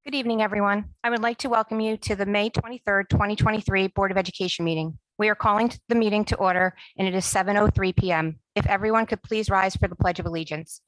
Good evening, everyone. I would like to welcome you to the May 23rd, 2023 Board of Education meeting. We are calling the meeting to order, and it is 7:03 p.m. If everyone could please rise for the Pledge of Allegiance.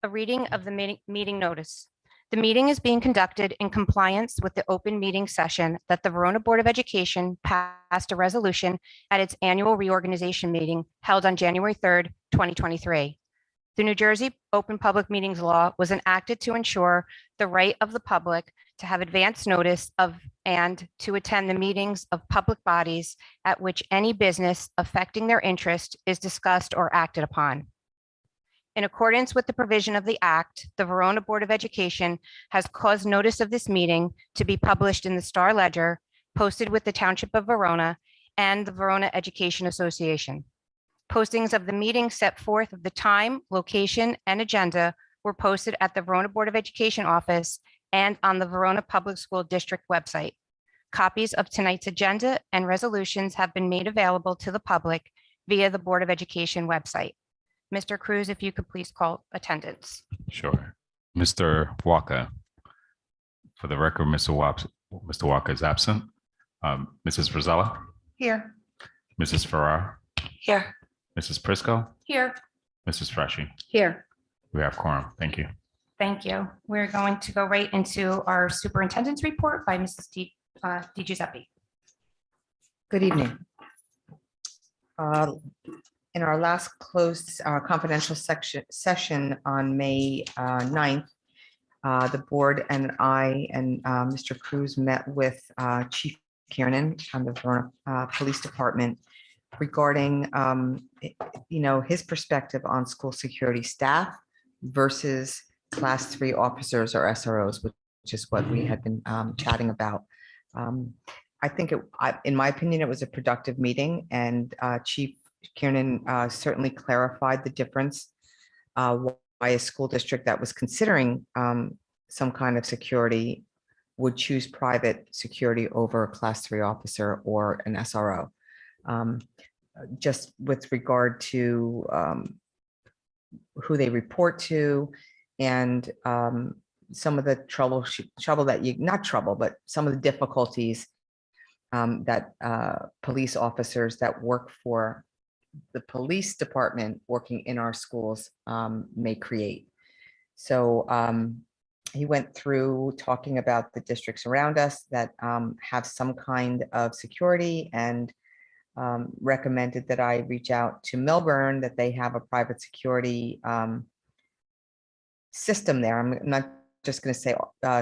A reading of the meeting notice. The meeting is being conducted in compliance with the open meeting session that the Verona Board of Education passed a resolution at its annual reorganization meeting held on January 3rd, 2023. The New Jersey Open Public Meetings Law was enacted to ensure the right of the public to have advance notice of and to attend the meetings of public bodies at which any business affecting their interest is discussed or acted upon. In accordance with the provision of the Act, the Verona Board of Education has caused notice of this meeting to be published in the Star Ledger, posted with the Township of Verona and the Verona Education Association. Postings of the meeting set forth of the time, location, and agenda were posted at the Verona Board of Education office and on the Verona Public School District website. Copies of tonight's agenda and resolutions have been made available to the public via the Board of Education website. Mr. Cruz, if you could please call attendance. Sure. Mr. Walker. For the record, Mr. Walker is absent. Mrs. Rosella. Here. Mrs. Farrar. Here. Mrs. Prisco. Here. Mrs. Freshy. Here. We have quorum. Thank you. Thank you. We're going to go right into our superintendent's report by Mrs. Di Giuseppe. Good evening. In our last closed confidential session on May 9th, the board and I and Mr. Cruz met with Chief Kiernan from the Verona Police Department regarding, his perspective on school security staff versus Class 3 officers or SROs, which is what we had been chatting about. I think, in my opinion, it was a productive meeting, and Chief Kiernan certainly clarified the difference why a school district that was considering some kind of security would choose private security over a Class 3 officer or an SRO. Just with regard to who they report to and some of the some of the difficulties that police officers that work for the police department working in our schools may create. So he went through talking about the districts around us that have some kind of security and recommended that I reach out to Melbourne, that they have a private security system there. I'm not just going to say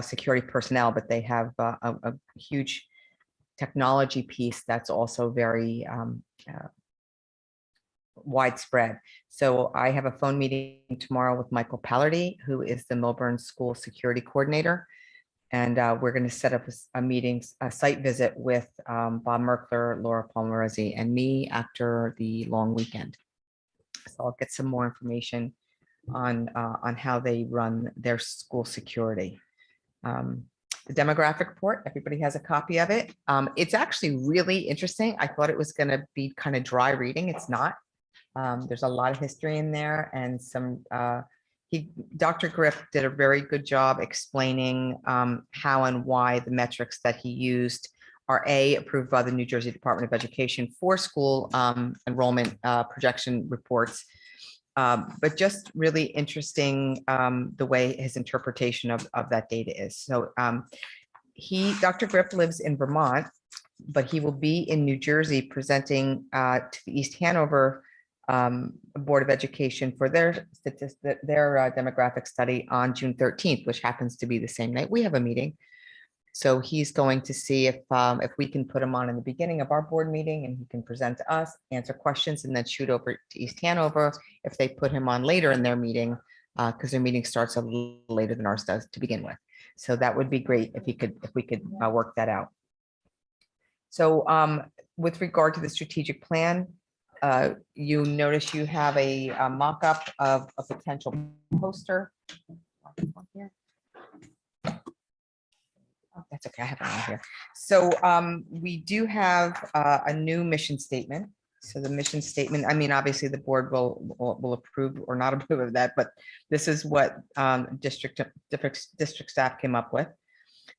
security personnel, but they have a huge technology piece that's also very widespread. So I have a phone meeting tomorrow with Michael Pallardy, who is the Melbourne School Security Coordinator. And we're going to set up a site visit with Bob Merkler, Laura Palmarezzi, and me after the long weekend. So I'll get some more information on how they run their school security. The demographic report, everybody has a copy of it. It's actually really interesting. I thought it was going to be kind of dry reading. It's not. There's a lot of history in there, and some Dr. Griff did a very good job explaining how and why the metrics that he used are approved by the New Jersey Department of Education for school enrollment projection reports, but just really interesting the way his interpretation of that data is. So Dr. Griff lives in Vermont, but he will be in New Jersey presenting to the East Hanover Board of Education for their demographic study on June 13th, which happens to be the same night we have a meeting. So he's going to see if we can put him on in the beginning of our board meeting, and he can present to us, answer questions, and then shoot over to East Hanover if they put him on later in their meeting, because their meeting starts a little later than ours does to begin with. So that would be great if we could work that out. So with regard to the strategic plan, You notice you have a mock-up of a potential poster. Oh, that's okay, I have it on here. So we do have a new mission statement. So the mission statement, I mean, obviously the board will approve or not approve of that, but this is what district staff came up with.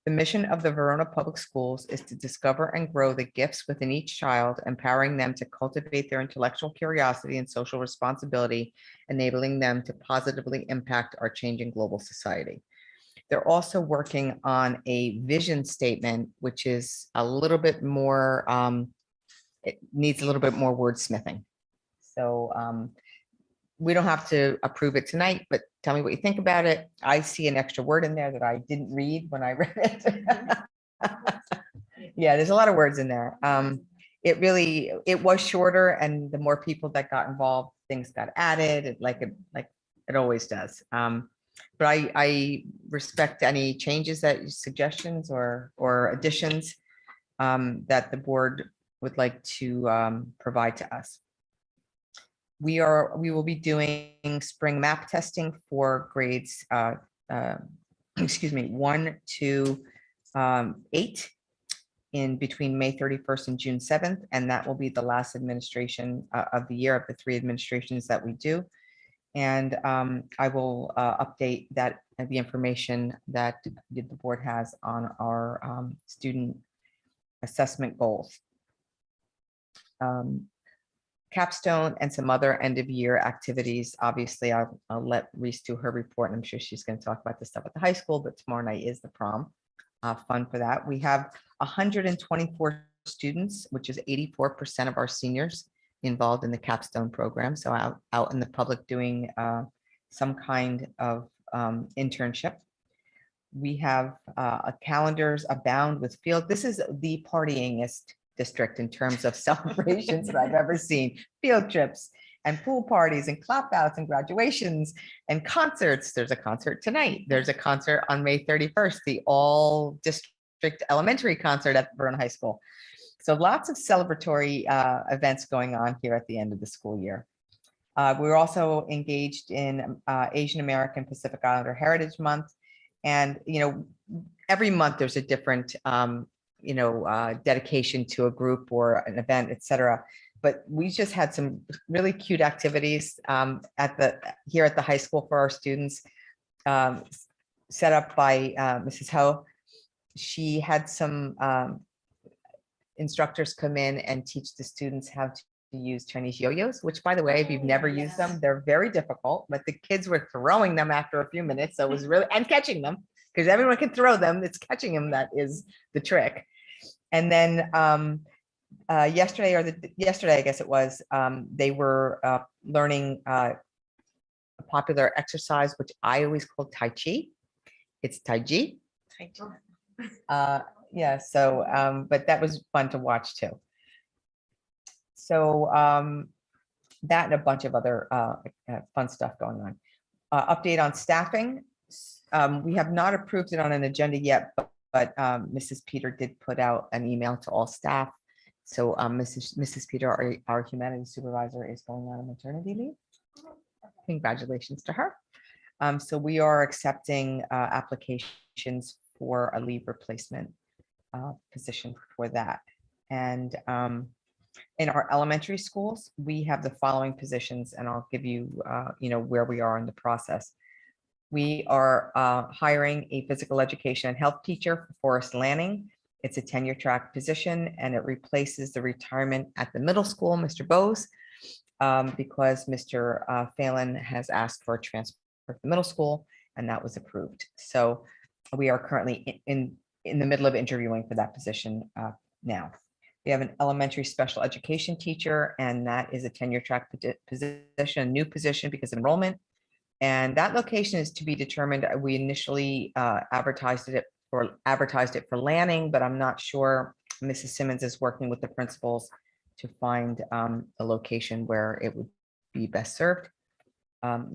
The mission of the Verona Public Schools is to discover and grow the gifts within each child, empowering them to cultivate their intellectual curiosity and social responsibility, enabling them to positively impact our changing global society. They're also working on a vision statement, which is a little bit more, it needs a little bit more wordsmithing. So we don't have to approve it tonight, but tell me what you think about it. I see an extra word in there that I didn't read when I read it. Yeah, there's a lot of words in there. It was shorter, and the more people that got involved, things got added, like it always does. But I respect any changes, suggestions or additions that the board would like to provide to us. We will be doing spring map testing for grades, excuse me, 1 to 8 in between May 31st and June 7th. And that will be the last administration of the year of the 3 administrations that we do. And I will update that the information that the board has on our student assessment goals. Capstone and some other end of year activities. Obviously, I'll let Reese do her report. And I'm sure she's going to talk about this stuff at the high school, but tomorrow night is the prom. Fun for that. We have 124 students, which is 84% of our seniors involved in the capstone program. So out in the public doing some kind of internship. We have calendars abound with field. This is the partyingest district in terms of celebrations that I've ever seen. Field trips and pool parties and clap outs and graduations and concerts. There's a concert tonight. There's a concert on May 31st, the all district elementary concert at Verona High School. So lots of celebratory events going on here at the end of the school year. We're also engaged in Asian American Pacific Islander Heritage Month. And, every month there's a different, dedication to a group or an event, et cetera. But we just had some really cute activities here at the high school for our students, set up by Mrs. Ho. She had some instructors come in and teach the students how to use Chinese yo-yos, which, by the way, if you've never used them, they're very difficult, but the kids were throwing them after a few minutes. So it was really, and catching them, because everyone can throw them. It's catching them that is the trick. And then yesterday, I guess it was, they were learning a popular exercise, which I always call Tai Chi. It's Tai Chi. Yeah, so, but that was fun to watch too. So that and a bunch of other fun stuff going on. Update on staffing. We have not approved it on an agenda yet, but Mrs. Peter did put out an email to all staff. So Mrs. Peter, our humanities supervisor, is going on a maternity leave. Congratulations to her. So we are accepting applications for a leave replacement position for that. And in our elementary schools, we have the following positions, and I'll give you, where we are in the process. We are hiring a physical education and health teacher for Forest Lanning. It's a tenure track position, and it replaces the retirement at the middle school, Mr. Bose, because Mr. Phelan has asked for a transfer to the middle school, and that was approved. So we are currently in the middle of interviewing for that position now. We have an elementary special education teacher, and that is a tenure track position, a new position because of enrollment. And that location is to be determined. We initially advertised it for Lanning, but I'm not sure. Mrs. Simmons is working with the principals to find a location where it would be best served.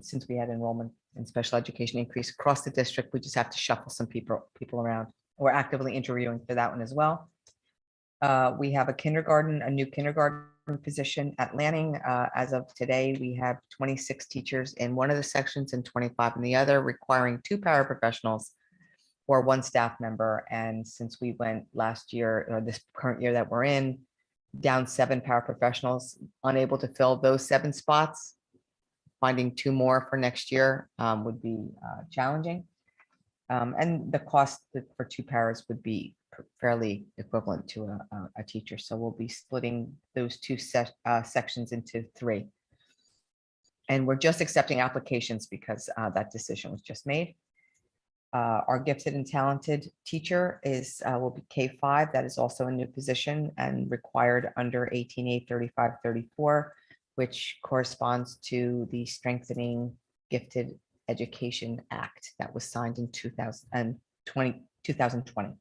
Since we had enrollment in special education increase across the district, we just have to shuffle some people around. We're actively interviewing for that one as well. We have a new kindergarten position at Lanning. As of today, we have 26 teachers in one of the sections and 25 in the other, requiring 2 paraprofessionals or 1 staff member. And since we went last year, or this current year that we're in, down 7 paraprofessionals, unable to fill those 7 spots, finding 2 more for next year would be challenging. And the cost for 2 paras would be fairly equivalent to a teacher. So we'll be splitting those 2 sections into 3. And we're just accepting applications because that decision was just made. Our gifted and talented teacher will be K5. That is also a new position and required under 18A3534, which corresponds to the Strengthening Gifted Education Act that was signed in 2020.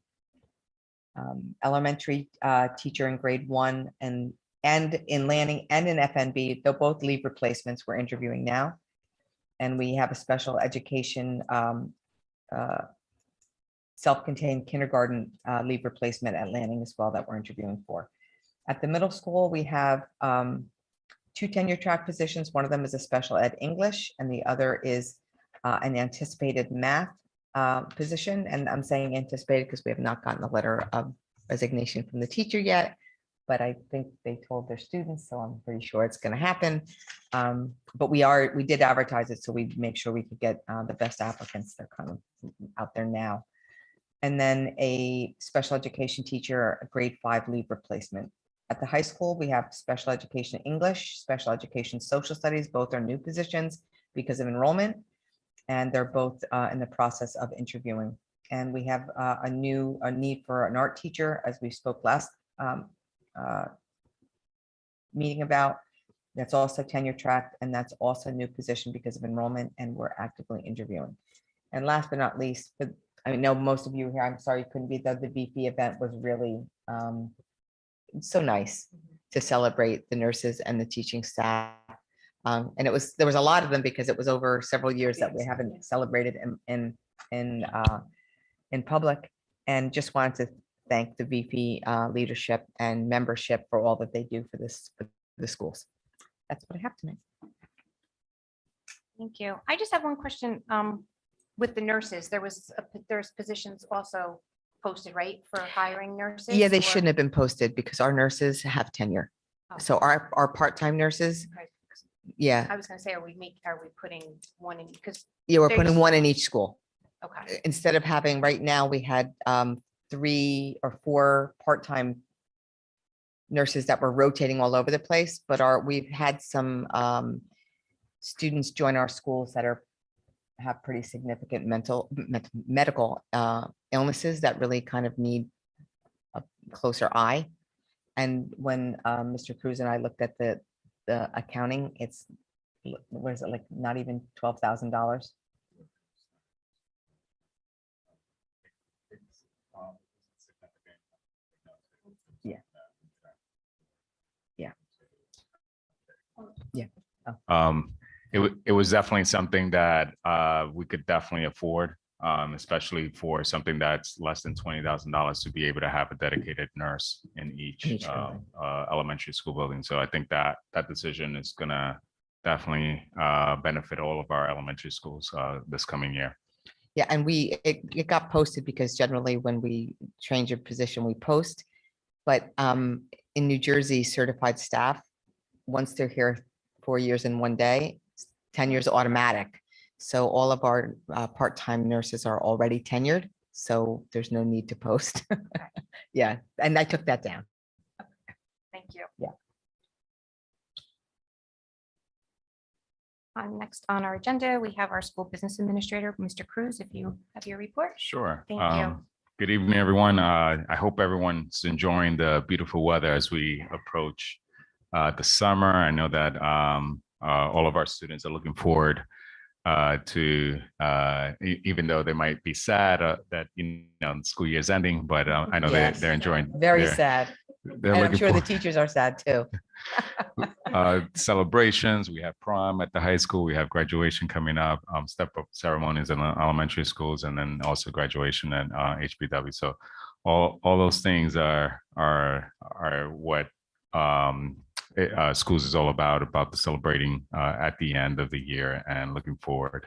Elementary teacher in grade 1 and in Lanning and in FNB, they're both leave replacements we're interviewing now. And we have a special education self-contained kindergarten leave replacement at Lanning as well that we're interviewing for. At the middle school, we have 2 tenure track positions. One of them is a special ed English, and the other is an anticipated math position. And I'm saying anticipated because we have not gotten a letter of resignation from the teacher yet, but I think they told their students, so I'm pretty sure it's going to happen. But we did advertise it, so we make sure we could get the best applicants. They're kind of out there now. And then a special education teacher, a grade 5 leave replacement. At the high school, we have special education English, special education social studies. Both are new positions because of enrollment, and they're both in the process of interviewing. And we have a need for an art teacher, as we spoke last meeting about. That's also tenure track, and that's also a new position because of enrollment, and we're actively interviewing. And last but not least, I know most of you here, I'm sorry you couldn't be, the VP event was really so nice to celebrate the nurses and the teaching staff. And there was a lot of them because it was over several years that we haven't celebrated in public. And just wanted to thank the VP leadership and membership for all that they do for the schools. That's what I have tonight. Thank you. I just have one question. With the nurses, there's positions also posted, right, for hiring nurses? Yeah, they or- shouldn't have been posted because our nurses have tenure. Oh. So our part-time nurses, Okay. yeah, I was gonna say, are we putting one in, because, we're There's- putting one in each school. okay, Instead of having, right now, we had 3 or 4 part-time nurses that were rotating all over the place, but we've had some students join our schools that have pretty significant medical illnesses that really kind of need a closer eye. And when Mr. Cruz and I looked at the accounting, it's, what is it, like not even $12,000? Yeah. It was definitely something that we could definitely afford, especially for something that's less than $20,000 to be able to have a dedicated nurse in each building. elementary school building. So I think that decision is gonna definitely benefit all of our elementary schools this coming year. Yeah, and it got posted because generally when we change a position, we post. But in New Jersey, certified staff, once they're here 4 years in 1 day, tenure is automatic. So all of our part-time nurses are already tenured, so there's no need to post. Yeah, and I took that down. thank you. Yeah. Next on our agenda, we have our school business administrator, Mr. Cruz, if you have your report. Sure. Thank you. Good evening, everyone. I hope everyone's enjoying the beautiful weather as we approach the summer. I know that all of our students are looking forward to, even though they might be sad that the school year is ending, but I know Yes. they're enjoying. Very they're- sad. They're And I'm looking sure the for teachers are sad too. celebrations. We have prom at the high school. We have graduation coming up. Step up ceremonies in elementary schools, and then also graduation at HBW. So all those things are what schools is all about the celebrating at the end of the year and looking forward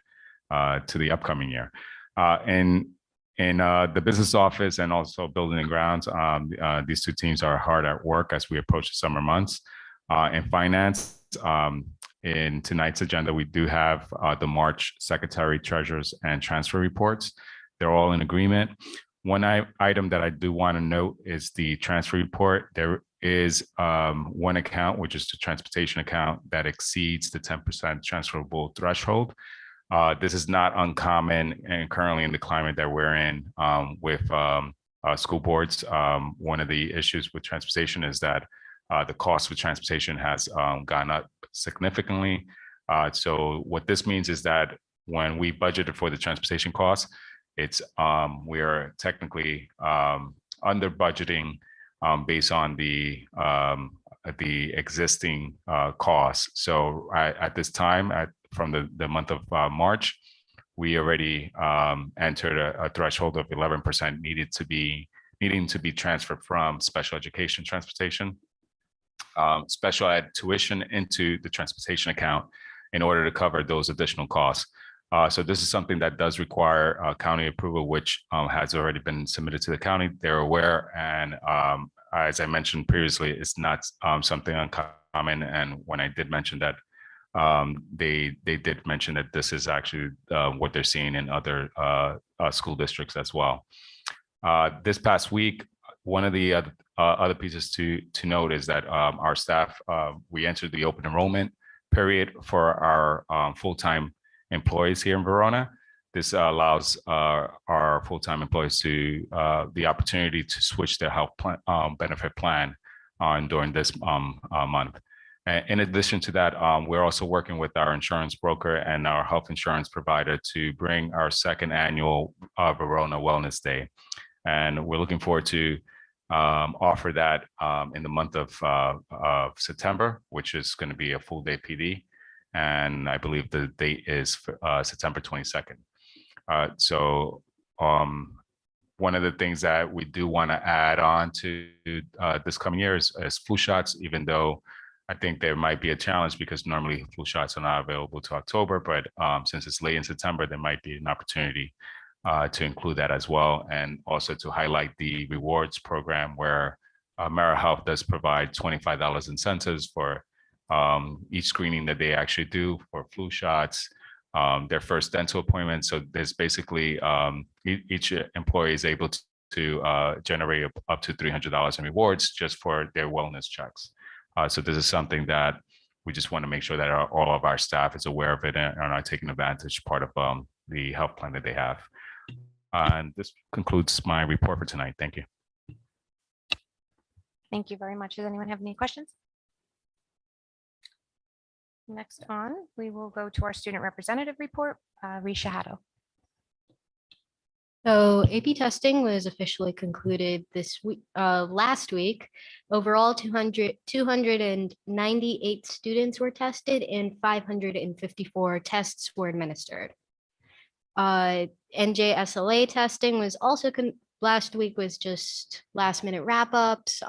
to the upcoming year. And in the business office and also building and grounds, these two teams are hard at work as we approach the summer months. In finance, in tonight's agenda, we do have the March secretary, treasurers, and transfer reports. They're all in agreement. One item that I do want to note is the transfer report. There is one account, which is the transportation account, that exceeds the 10% transferable threshold. This is not uncommon, and currently in the climate that we're in with school boards, one of the issues with transportation is that the cost of transportation has gone up significantly. So what this means is that when we budgeted for the transportation costs, it's we are technically under budgeting based on the existing costs. So at this time, from the month of March, we already entered a threshold of 11% needing to be transferred from special education transportation, special ed tuition into the transportation account in order to cover those additional costs. So this is something that does require county approval, which has already been submitted to the county. They're aware, and as I mentioned previously, it's not something uncommon. And when I did mention that, they did mention that this is actually what they're seeing in other school districts as well. This past week, one of the other pieces to note is that our staff, we entered the open enrollment period for our full-time employees here in Verona. This allows our full-time employees to the opportunity to switch their health plan, benefit plan during this month. In addition to that, we're also working with our insurance broker and our health insurance provider to bring our second annual Verona Wellness Day. And we're looking forward to offer that in the month of September, which is going to be a full day PD. And I believe the date is September 22nd. So one of the things that we do want to add on to this coming year is flu shots, even though I think there might be a challenge because normally flu shots are not available to October, but since it's late in September, there might be an opportunity to include that as well. And also to highlight the rewards program where AmeriHealth does provide $25 incentives for each screening that they actually do for flu shots, their first dental appointment. So there's basically each employee is able to generate up to $300 in rewards just for their wellness checks. So this is something that we just want to make sure that all of our staff is aware of it and are taking advantage part of the health plan that they have. And this concludes my report for tonight. Thank you. Thank you very much. Does anyone have any questions? Next on, we will go to our student representative report, Risha Haddo. So AP testing was officially concluded this week, last week. Overall, 298 students were tested and 554 tests were administered. NJSLA testing was also last week was just last minute wrap ups,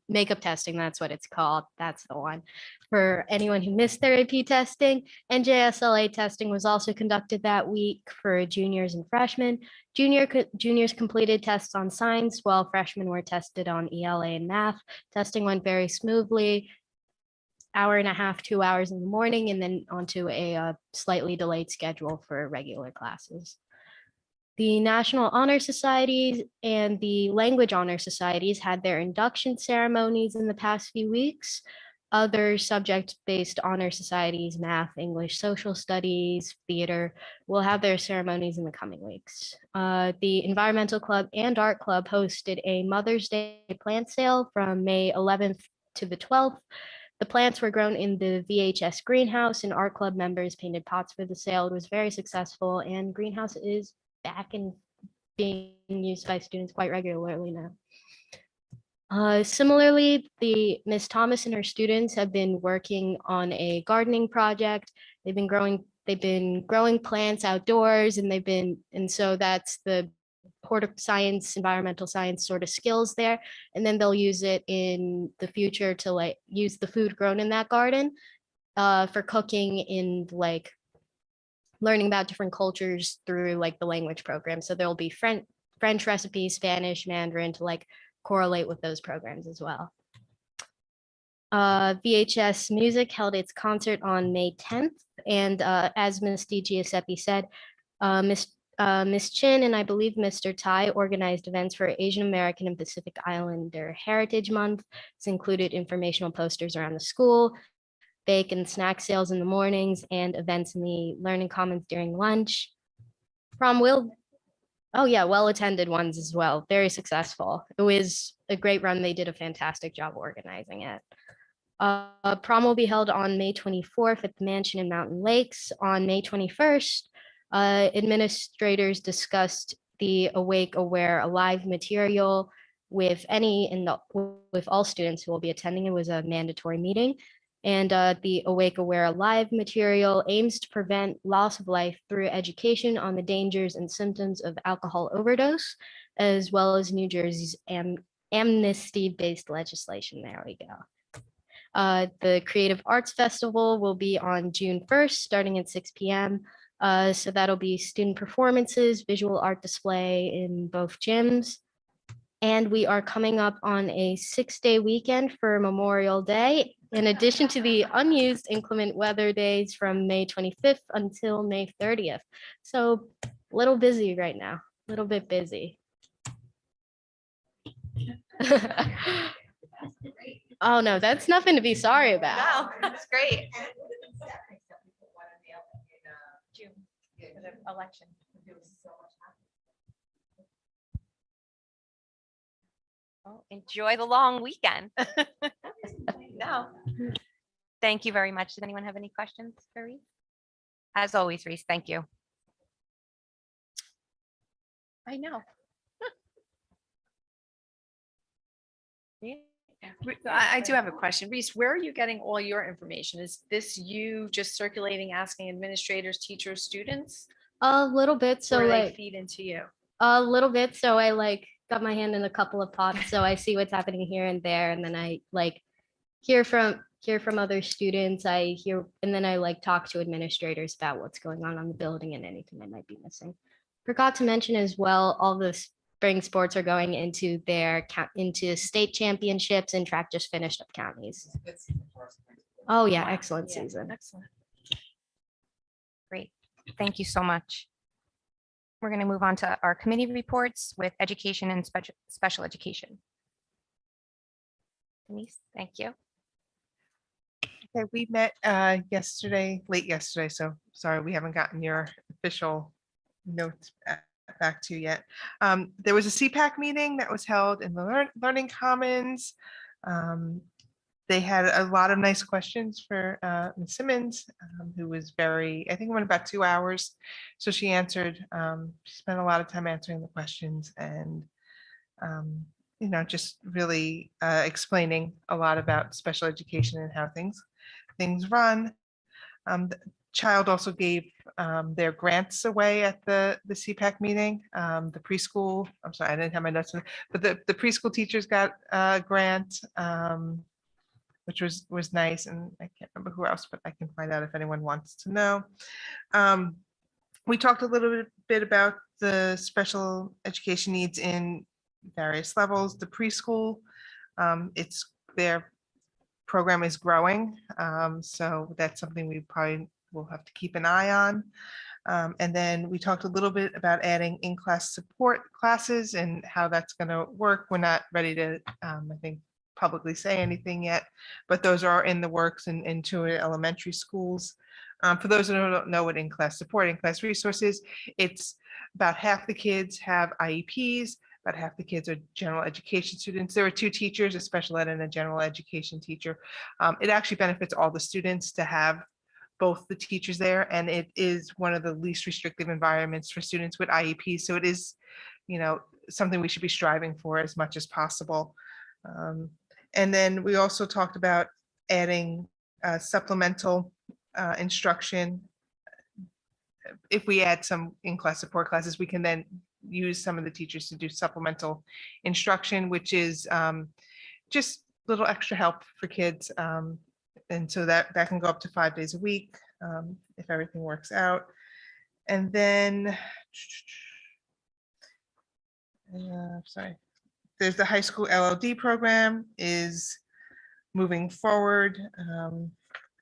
makeup testing, that's what it's called. That's the one. For anyone who missed their AP testing, NJSLA testing was also conducted that week for juniors and freshmen. Juniors completed tests on science while freshmen were tested on ELA and math. Testing went very smoothly. Hour and a half, 2 hours in the morning, and then onto a slightly delayed schedule for regular classes. The National Honor Societies and the Language Honor Societies had their induction ceremonies in the past few weeks. Other subject-based honor societies, math, English, social studies, theater, will have their ceremonies in the coming weeks. The Environmental Club and Art Club hosted a Mother's Day plant sale from May 11th to the 12th. The plants were grown in the VHS greenhouse, and Art Club members painted pots for the sale. It was very successful, and greenhouse is back and being used by students quite regularly now. Similarly, the Miss Thomas and her students have been working on a gardening project. They've been growing plants outdoors, and so that's the science, environmental science sort of skills there. And then they'll use it in the future to like use the food grown in that garden for cooking in like learning about different cultures through like the language program. So there'll be French recipes, Spanish, Mandarin to like correlate with those programs as well. VHS Music held its concert on May 10th. And as Ms. DiGiuseppe said, Ms. Chin and I believe Mr. Tai organized events for Asian American and Pacific Islander Heritage Month. This included informational posters around the school, bake and snack sales in the mornings, and events in the Learning Commons during lunch. Well-attended ones as well, very successful. It was a great run. They did a fantastic job organizing it. Prom will be held on May 24th at the Mansion in Mountain Lakes. On May 21st, administrators discussed the Awake, Aware, Alive material with all students who will be attending. It was a mandatory meeting. And the Awake, Aware, Alive material aims to prevent loss of life through education on the dangers and symptoms of alcohol overdose, as well as New Jersey's amnesty-based legislation. There we go. The Creative Arts Festival will be on June 1st, starting at 6 p.m. So that'll be student performances, visual art display in both gyms. And we are coming up on a 6-day weekend for Memorial Day, in addition to the unused inclement weather days from May 25th until May 30th. So a little busy right now, a little bit busy. Oh, no, that's nothing to be sorry about. No, that's great. June, for the election. Well, enjoy the long weekend. No. Thank you very much. Does anyone have any questions for Reese? As always, Reese, thank you. I know. I do have a question. Reese, where are you getting all your information? Is this you just circulating, asking administrators, teachers, students? A little bit. So Or they like feed into you? a little bit. So I like got my hand in a couple of pots. So I see what's happening here and there. And then I like hear from other students. And then I like talk to administrators about what's going on the building and anything I might be missing. Forgot to mention as well, all the spring sports are going into into state championships, and track just finished up counties. Oh yeah, excellent season. Excellent. Great. Thank you so much. We're going to move on to our committee reports with education and special education. Denise, thank you. Okay, we met late yesterday, so sorry we haven't gotten your official notes back to you yet. There was a CPAC meeting that was held in the Learning Commons. They had a lot of nice questions for Ms. Simmons, who was I think it went about 2 hours. So she answered, she spent a lot of time answering the questions and, just really explaining a lot about special education and how things run. The child also gave their grants away at the CPAC meeting. The preschool, I'm sorry, I didn't have my notes, but the preschool teachers got a grant, which was nice. And I can't remember who else, but I can find out if anyone wants to know. We talked a little bit about the special education needs in various levels. The preschool, their program is growing. So that's something we probably will have to keep an eye on. And then we talked a little bit about adding in-class support classes and how that's going to work. We're not ready to, I think, publicly say anything yet, but those are in the works in 2 elementary schools. For those who don't know what in-class support, in-class resources, it's about half the kids have IEPs, about half the kids are general education students. There are 2 teachers, a special ed and a general education teacher. It actually benefits all the students to have both the teachers there, and it is one of the least restrictive environments for students with IEPs. So it is, something we should be striving for as much as possible. And then we also talked about adding supplemental instruction. If we add some in-class support classes, we can then use some of the teachers to do supplemental instruction, which is just little extra help for kids. And so that can go up to 5 days a week if everything works out. And then, sorry, there's the high school LLD program is moving forward.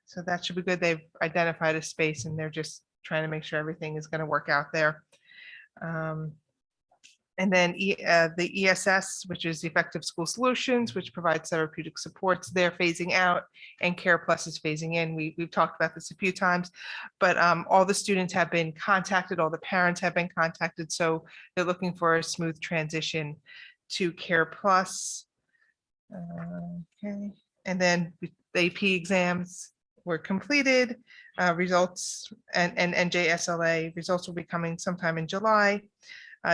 So that should be good. They've identified a space and they're just trying to make sure everything is going to work out there. And then the ESS, which is Effective School Solutions, which provides therapeutic supports, they're phasing out, and Care Plus is phasing in. We've talked about this a few times, but all the students have been contacted, all the parents have been contacted, so they're looking for a smooth transition to Care Plus. Okay, and then the AP exams were completed, results and NJSLA results will be coming sometime in July.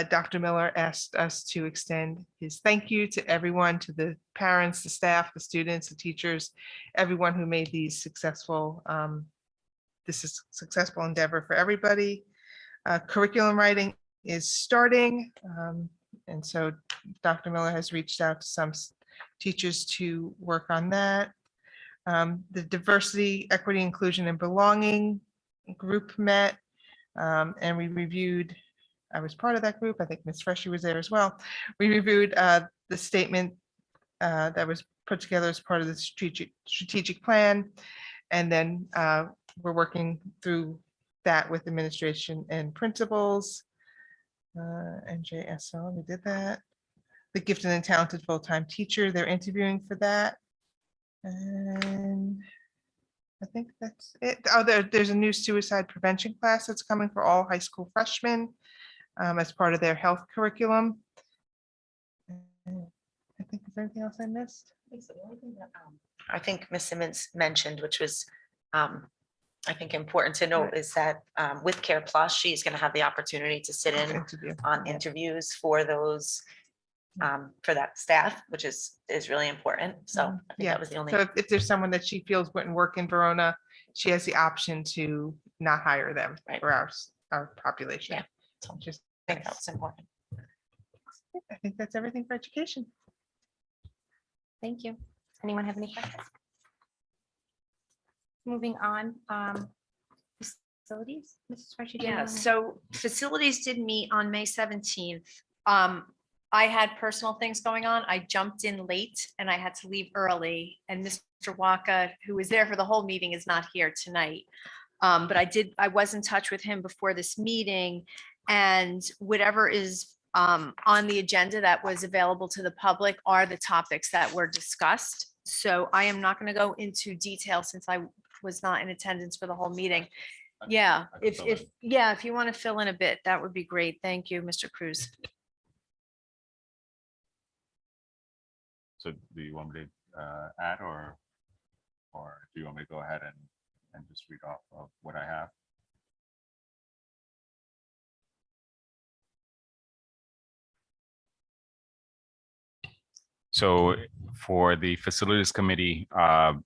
Dr. Miller asked us to extend his thank you to everyone, to the parents, the staff, the students, the teachers, everyone who made these successful, this is successful endeavor for everybody. Curriculum writing is starting. And so Dr. Miller has reached out to some teachers to work on that. The diversity, equity, inclusion, and belonging group met, and we reviewed, I was part of that group. I think Ms. Freshy was there as well. We reviewed the statement that was put together as part of the strategic plan. And then we're working through that with administration and principals. NJSL, we did that. The gifted and talented full-time teacher, they're interviewing for that. And I think that's it. Oh, there's a new suicide prevention class that's coming for all high school freshmen as part of their health curriculum. I think, is there anything else I missed? I think Ms. Simmons mentioned, which was, I think, important to note, is that with Care Plus, she's going to have the opportunity to sit in on interviews for those, for that staff, which is really important. So I think that was the only. So if there's someone that she feels wouldn't work in Verona, she has the option to not hire them for our population. Yeah. So just I think that was important. I think that's everything for education. Thank you. Anyone have any questions? Moving on, facilities, Mrs. Freshy. do you Yeah, wanna- so facilities did meet on May 17th. I had personal things going on. I jumped in late and I had to leave early. And Mr. Waka, who was there for the whole meeting, is not here tonight. But I was in touch with him before this meeting, and whatever is on the agenda that was available to the public are the topics that were discussed. So I am not going to go into detail since I was not in attendance for the whole meeting. Yeah, if you want to fill in a bit, that would be great. Thank you, Mr. Cruz. So do you want me to add, or do you want me to go ahead and just read off of what I have? So for the facilities committee,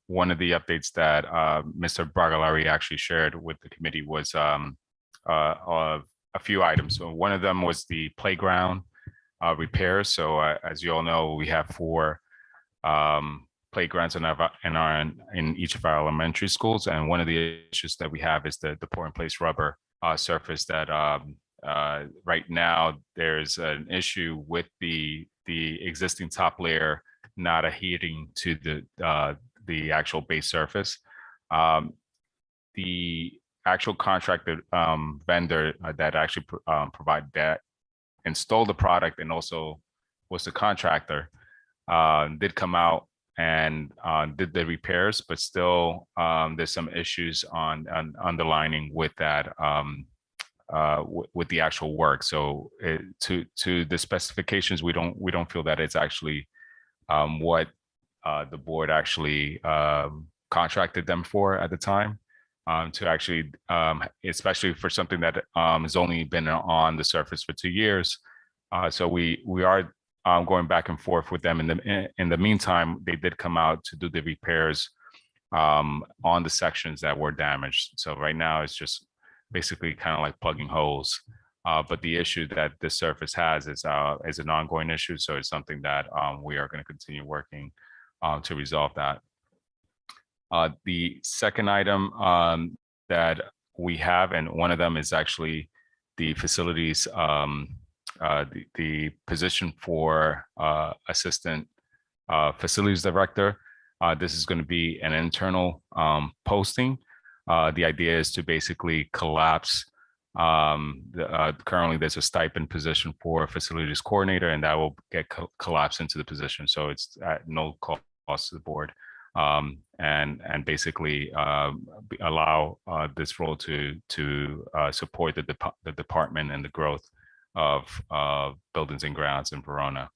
one of the updates that Mr. Bragalari actually shared with the committee was a few items. So one of them was the playground repairs. So as you all know, we have 4 playgrounds in each of our elementary schools, and one of the issues that we have is the pour in place rubber surface that right now there's an issue with the existing top layer not adhering to the actual base surface. The actual contracted vendor that actually provided that, installed the product, and also was the contractor, did come out and did the repairs, but still there's some issues on underlining with that with the actual work. So to the specifications, we don't feel that it's actually what the board actually contracted them for at the time, to actually, especially for something that has only been on the surface for 2 years. So we are going back and forth with them. In the meantime, they did come out to do the repairs on the sections that were damaged. So right now it's just basically kind of like plugging holes But the issue that this surface has is an ongoing issue. So it's something that we are going to continue working to resolve that. The second item that we have, and one of them is actually the facilities, the position for assistant facilities director. This is going to be an internal posting. The idea is to basically collapse. Currently, there's a stipend position for facilities coordinator, and that will get collapsed into the position. So it's at no cost to the board. And basically allow this role to support the department and the growth of buildings and grounds in Verona.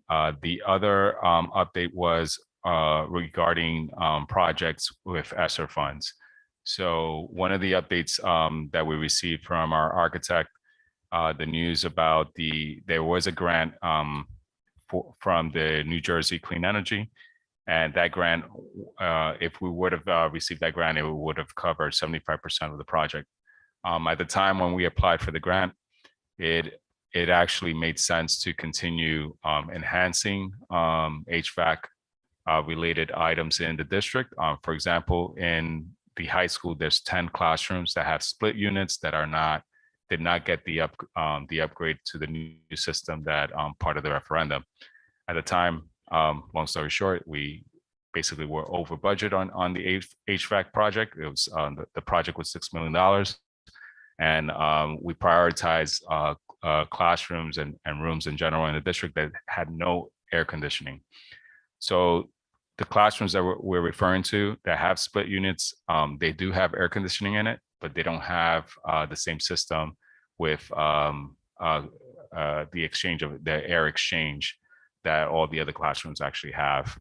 The other update was regarding projects with ESSER funds. So one of the updates that we received from our architect, the news about there was a grant from the New Jersey Clean Energy. And that grant, if we would have received that grant, it would have covered 75% of the project. At the time when we applied for the grant, it actually made sense to continue enhancing HVAC related items in the district. For example, in the high school, there's 10 classrooms that have split units that did not get the upgrade to the new system that part of the referendum. At the time, long story short, we basically were over budget on the HVAC project. It was the project was $6 million, and we prioritized classrooms and rooms in general in the district that had no air conditioning. So the classrooms that we're referring to that have split units, they do have air conditioning in it, but they don't have the same system with the exchange of the air exchange that all the other classrooms actually have.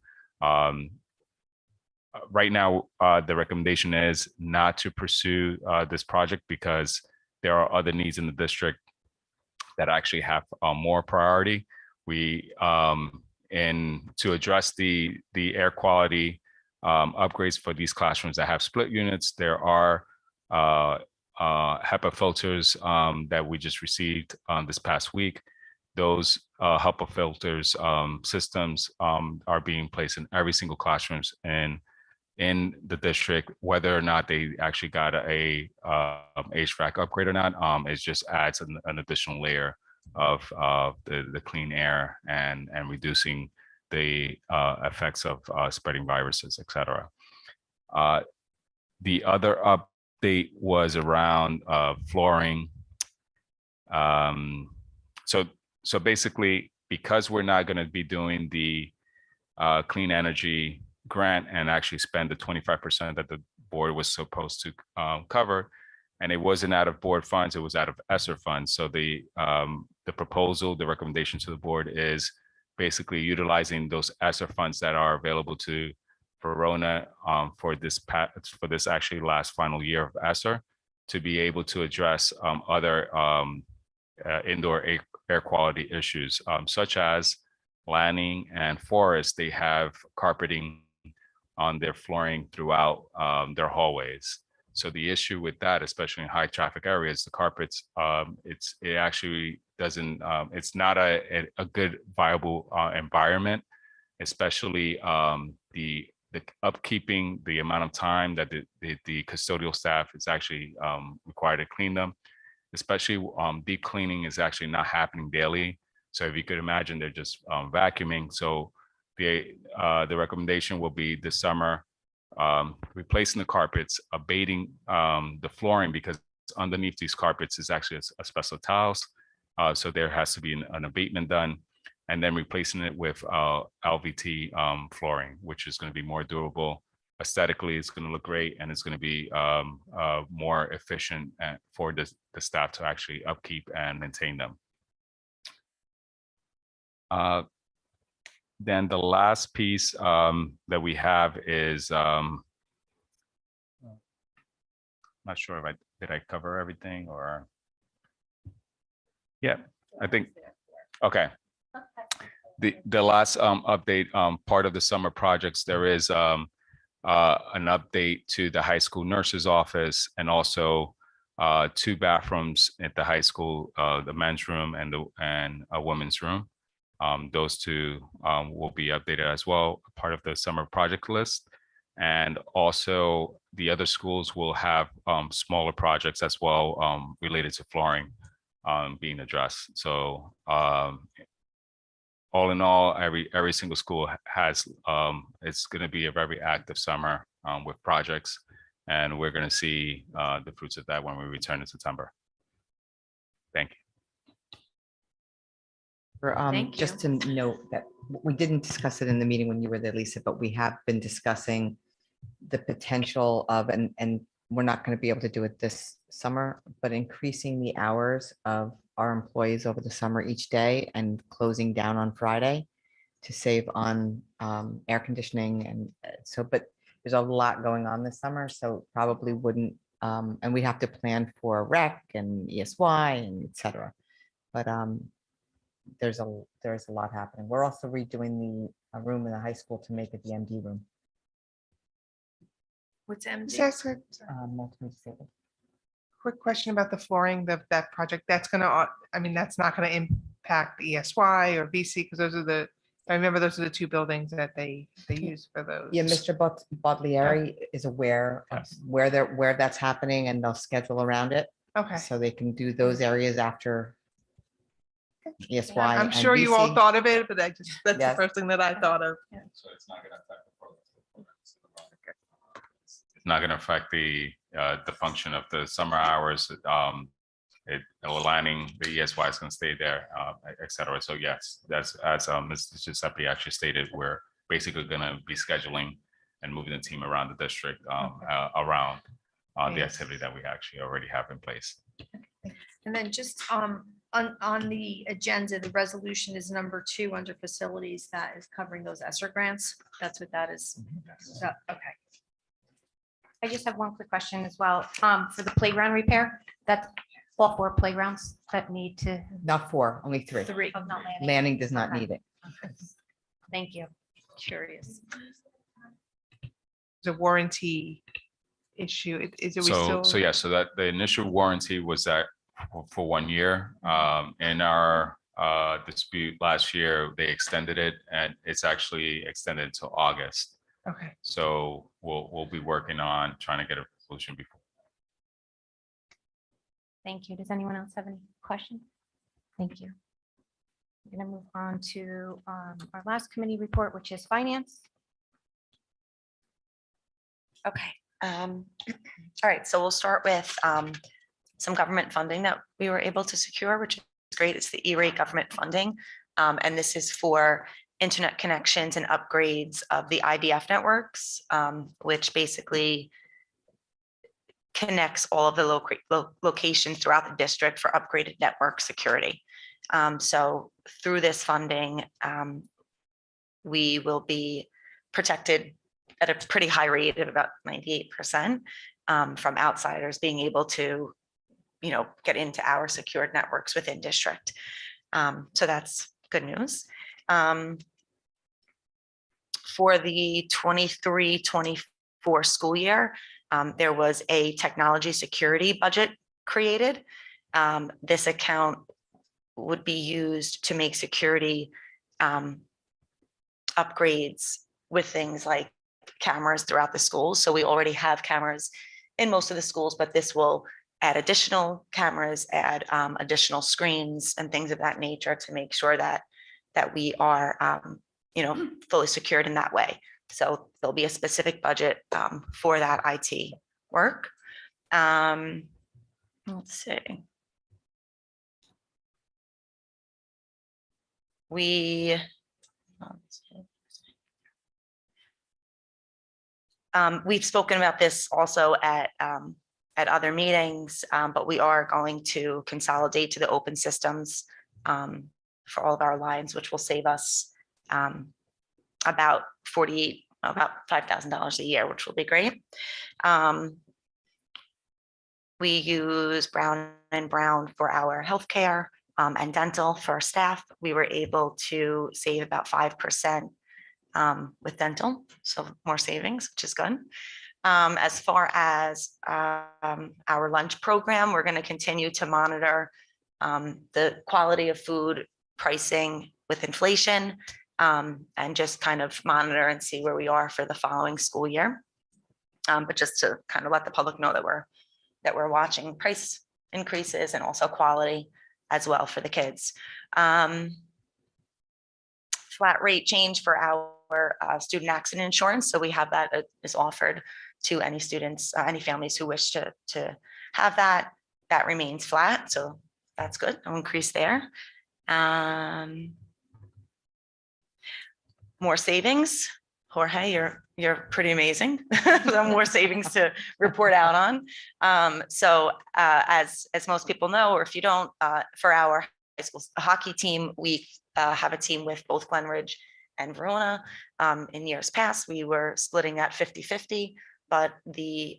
Right now, the recommendation is not to pursue this project because there are other needs in the district that actually have more priority. To address the air quality upgrades for these classrooms that have split units, there are HEPA filters that we just received this past week. Those HEPA filters systems are being placed in every single classrooms in the district. Whether or not they actually got a HVAC upgrade or not, it just adds an additional layer of the clean air and reducing the effects of spreading viruses, etc. The other update was around flooring. So basically, because we're not going to be doing the clean energy grant and actually spend the 25% that the board was supposed to cover, and it wasn't out of board funds, it was out of ESSER funds. So the proposal, the recommendation to the board is basically utilizing those ESSER funds that are available to Verona for this actually last final year of ESSER to be able to address other indoor air quality issues, such as Lanning and Forest. They have carpeting on their flooring throughout their hallways. So the issue with that, especially in high traffic areas, the carpets, it actually doesn't, it's not a good viable environment, especially the upkeeping, the amount of time that the custodial staff is actually required to clean them. Especially deep cleaning is actually not happening daily. So if you could imagine, they're just vacuuming. So the recommendation will be this summer, replacing the carpets, abating the flooring, because underneath these carpets is actually asbestos tiles. So there has to be an abatement done, and then replacing it with LVT flooring, which is going to be more durable. Aesthetically, it's going to look great, and it's going to be more efficient for the staff to actually upkeep and maintain them. Then the last piece that we have is, not sure if did I cover everything or, yeah, I think, okay. The last update, part of the summer projects, there is an update to the high school nurse's office, and also 2 bathrooms at the high school, the men's room and a women's room. Those 2 will be updated as well, part of the summer project list. And also the other schools will have smaller projects as well related to flooring being addressed. So all in all, every single school has it's going to be a very active summer with projects, and we're going to see the fruits of that when we return in September. Thank you. Thank Just to note that we didn't discuss it in the meeting when you were there, Lisa, but we have been discussing the potential of, and we're not going to be able to do it this summer, but increasing the hours of our employees over the summer each day and closing down on Friday to save on air conditioning. And so, but there's a lot going on this summer, so probably wouldn't, and we have to plan for rec and ESY and et cetera. But there's a lot happening. We're also redoing the room in the high school to make it the MD room. What's MD? Multiple disabled. Quick question about the flooring, that project, that's gonna, I mean, that's not gonna impact ESY or VC, because those are the, I remember those are the 2 buildings that they use for those. Yeah, Mr. Baudelieri is aware of Yes. where that's happening, and they'll schedule around it. Okay. So they can do those areas after ESY. I'm and sure you all VC. thought of it, but that's the Yes. first thing that I thought of. So it's not going to affect the program. It's not going to affect the function of the summer hours. It aligning the ESY is going to stay there, et cetera. So yes, that's as Mr. Giuseppe actually stated, we're basically going to be scheduling and moving the team around the district around the activity that we actually already have in place. And then just on the agenda, the resolution is number 2 under facilities that is covering those ESSER grants. That's what that is. Okay. I just have one quick question as well. For the playground repair, that's all 4 playgrounds that need to. Not 4, only 3. 3. Oh, not landing. Lanning does not Okay. need it. Thank you. Curious. The warranty issue, is it we still? So yeah, so that the initial warranty was that for 1 year. In our dispute last year, they extended it, and it's actually extended to August. Okay. So we'll be working on trying to get a solution before. Thank you. Does anyone else have any questions? Thank you. We're going to move on to our last committee report, which is finance. Okay. All right, so we'll start with some government funding that we were able to secure, which is great. It's the E-rate government funding. And this is for internet connections and upgrades of the IDF networks, which basically connects all of the locations throughout the district for upgraded network security. So through this funding, we will be protected at a pretty high rate of about 98% from outsiders being able to, get into our secured networks within district. So that's good news. For the 23-24 school year, there was a technology security budget created. This account would be used to make security upgrades with things like cameras throughout the schools. So we already have cameras in most of the schools, but this will add additional cameras, add additional screens and things of that nature to make sure that we are fully secured in that way. So there'll be a specific budget for that IT work. Let's see. We've spoken about this also at other meetings, but we are going to consolidate to the open systems for all of our lines, which will save us about $5,000 a year, which will be great. We use Brown & Brown for our healthcare and dental for our staff. We were able to save about 5% with dental, so more savings, which is good. As far as our lunch program, we're going to continue to monitor the quality of food, pricing with inflation, and just kind of monitor and see where we are for the following school year. But just to kind of let the public know that we're watching price increases and also quality as well for the kids. Flat rate change for our student accident insurance. So we have that is offered to any students, any families who wish to have that. That remains flat. So that's good. No increase there. More savings. Jorge, you're pretty amazing. So more savings to report out on. So as most people know, or if you don't, for our high school hockey team, we have a team with both Glenridge and Verona. In years past, we were splitting at 50-50, but the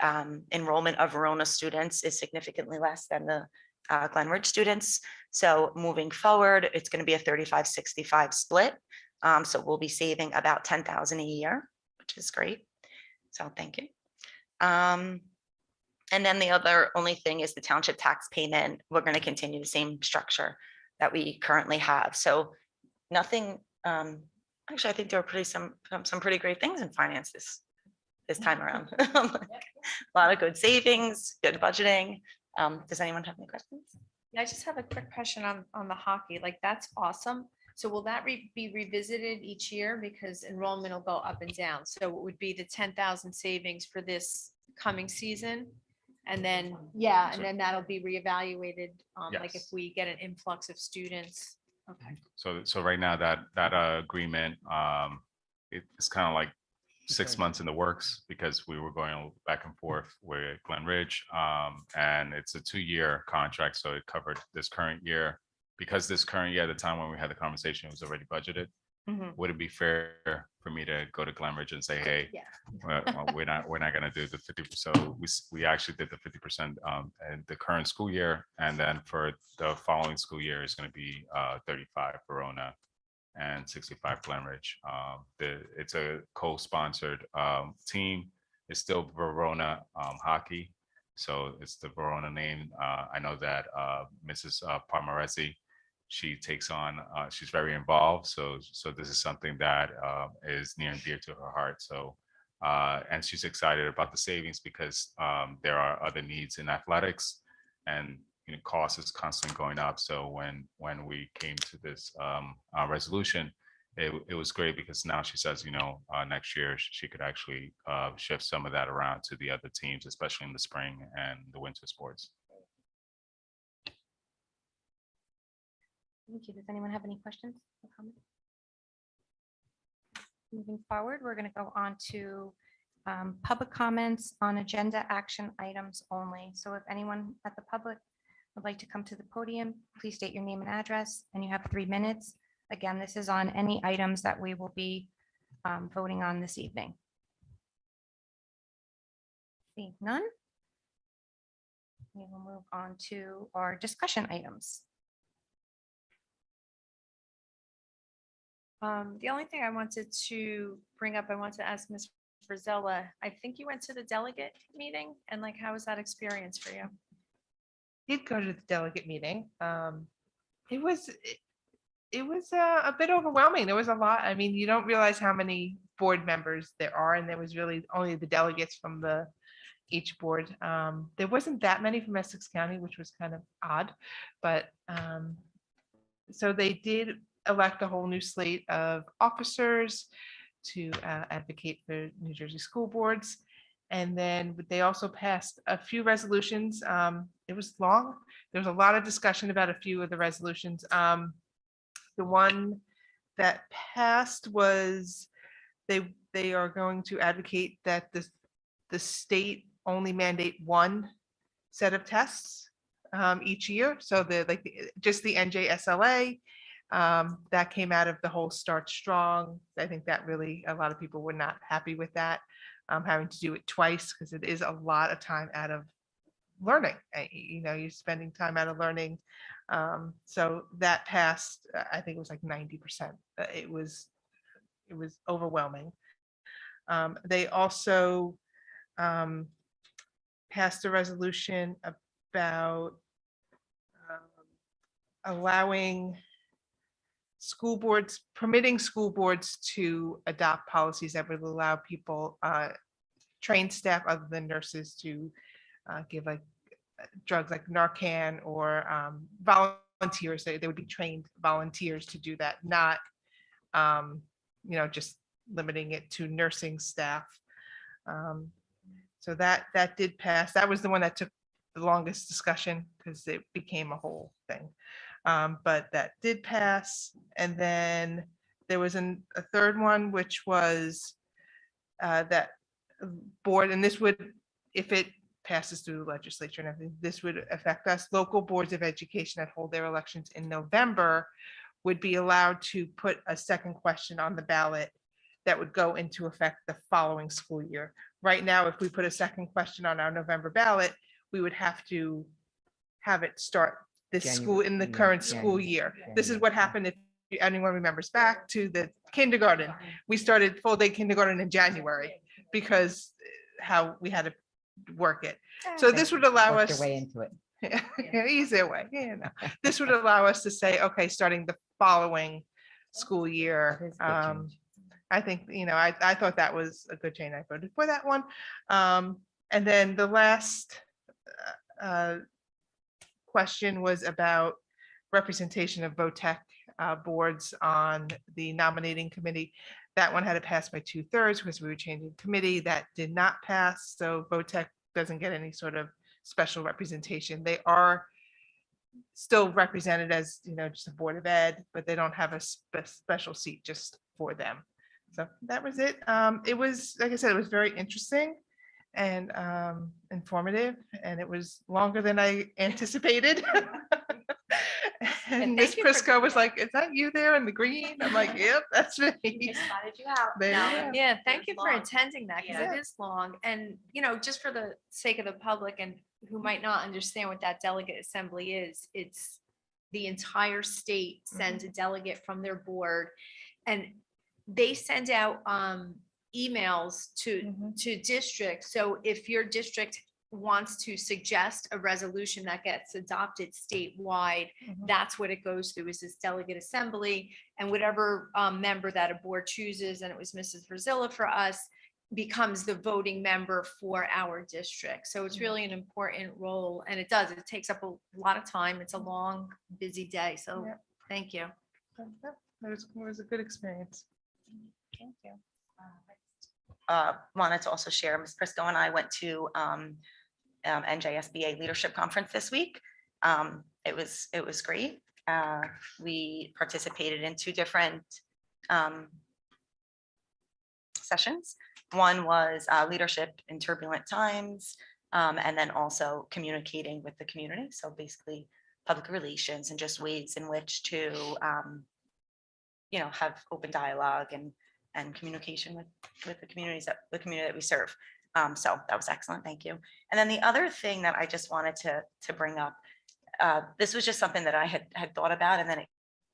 enrollment of Verona students is significantly less than the Glenridge students. So moving forward, it's going to be a 35-65 split. So we'll be saving about $10,000 a year, which is great. So thank you. And then the other only thing is the township tax payment. We're going to continue the same structure that we currently have. So nothing. Actually, I think there are some pretty great things in finance this time around. A lot of good savings, good budgeting. Does anyone have any questions? Yeah, I just have a quick question on the hockey. Like, that's awesome. So will that be revisited each year, because enrollment will go up and down? So it would be the 10,000 savings for this coming season, and then and then that'll be reevaluated. Like if Yes. we get an influx of students. Okay. So right now that agreement, it's kind of like 6 months in the works, because we were going back and forth with Glenridge, and it's a 2-year contract, so it covered this current year. Because this current year, at the time when we had the conversation, it was already budgeted. Would it be fair for me to go to Glenridge and say, hey, we're not going to do the 50%? So we actually did the 50% in the current school year, and then for the following school year is going to be 35 Verona and 65 Glenridge. It's a co-sponsored team. It's still Verona hockey, so it's the Verona name. I know that Mrs. Parmaresi, she takes on, she's very involved. So this is something that is near and dear to her heart. So, and she's excited about the savings because there are other needs in athletics, and cost is constantly going up. So when we came to this resolution, it was great, because now she says, next year she could actually shift some of that around to the other teams, especially in the spring and the winter sports. Thank you. Does anyone have any questions or comments? Moving forward, we're going to go on to public comments on agenda action items only. So if anyone at the public would like to come to the podium, please state your name and address, and you have 3 minutes. Again, this is on any items that we will be voting on this evening. See none. We will move on to our discussion items. The only thing I wanted to bring up, I want to ask Ms. Frizella, I think you went to the delegate meeting, and like, how was that experience for you? Did go to the delegate meeting. It was a bit overwhelming. There was a lot. I mean, you don't realize how many board members there are, and there was really only the delegates from each board. There wasn't that many from Essex County, which was kind of odd, but so they did elect a whole new slate of officers to advocate for New Jersey school boards. And then they also passed a few resolutions. It was long. There was a lot of discussion about a few of the resolutions. The one that passed was they are going to advocate that the state only mandate one set of tests each year. So just the NJSLA. That came out of the whole Start Strong. I think that really, a lot of people were not happy with that, having to do it twice, because it is a lot of time out of learning. You're spending time out of learning. So that passed, I think it was like 90%. It was overwhelming. They also passed a resolution about allowing permitting school boards to adopt policies that would allow people, trained staff other than nurses to give like drugs like Narcan or volunteers. They would be trained volunteers to do that, not, just limiting it to nursing staff. So that did pass. That was the one that took the longest discussion because it became a whole thing. But that did pass. And then there was a third one, which was that board, and this would, if it passes through the legislature and everything, this would affect us. Local boards of education that hold their elections in November would be allowed to put a second question on the ballot that would go into effect the following school year. Right now, if we put a second question on our November ballot, we would have to have it start this school in the current school year. This is what happened if anyone remembers back to the kindergarten. We started full day kindergarten in January because how we had to work it. So this would allow Worked us. their way into it. Easier way. This would allow us to say, okay, starting the following school That year. is a good change. I think, I thought that was a good change. I voted for that one. And then the last question was about representation of VOTEC boards on the nominating committee. That one had to pass by 2/3 because we were changing committee. That did not pass. So VOTEC doesn't get any sort of special representation. They are still represented as, just a board of ed, but they don't have a special seat just for them. So that was it. It was, like I said, it was very interesting and informative, and it was longer than I anticipated. And Miss thank you for Prisco was like, "Is that you there in the green?" I'm like, "Yep, that's me." Spotted you out. There you go. Yeah, thank you for long. attending that because Yeah. it is long. And, just for the sake of the public and who might not understand what that delegate assembly is, it's the entire state sends a delegate from their board and they send out emails to districts. So if your district wants to suggest a resolution that gets adopted statewide, that's what it goes through, is this delegate assembly, and whatever member that a board chooses, and it was Mrs. Brazilla for us, becomes the voting member for our district. So it's really an important role, and it takes up a lot of time. It's a long, busy day. So Yeah. thank you. It was a good experience. Thank you. Wanted to also share, Ms. Prisco and I went to NJSBA Leadership Conference this week. It was great. We participated in 2 different sessions. One was leadership in turbulent times, and then also communicating with the community. So basically public relations and just ways in which to, have open dialogue and communication with the community that we serve. So that was excellent. Thank you. And then the other thing that I just wanted to bring up, this was just something that I had thought about, and then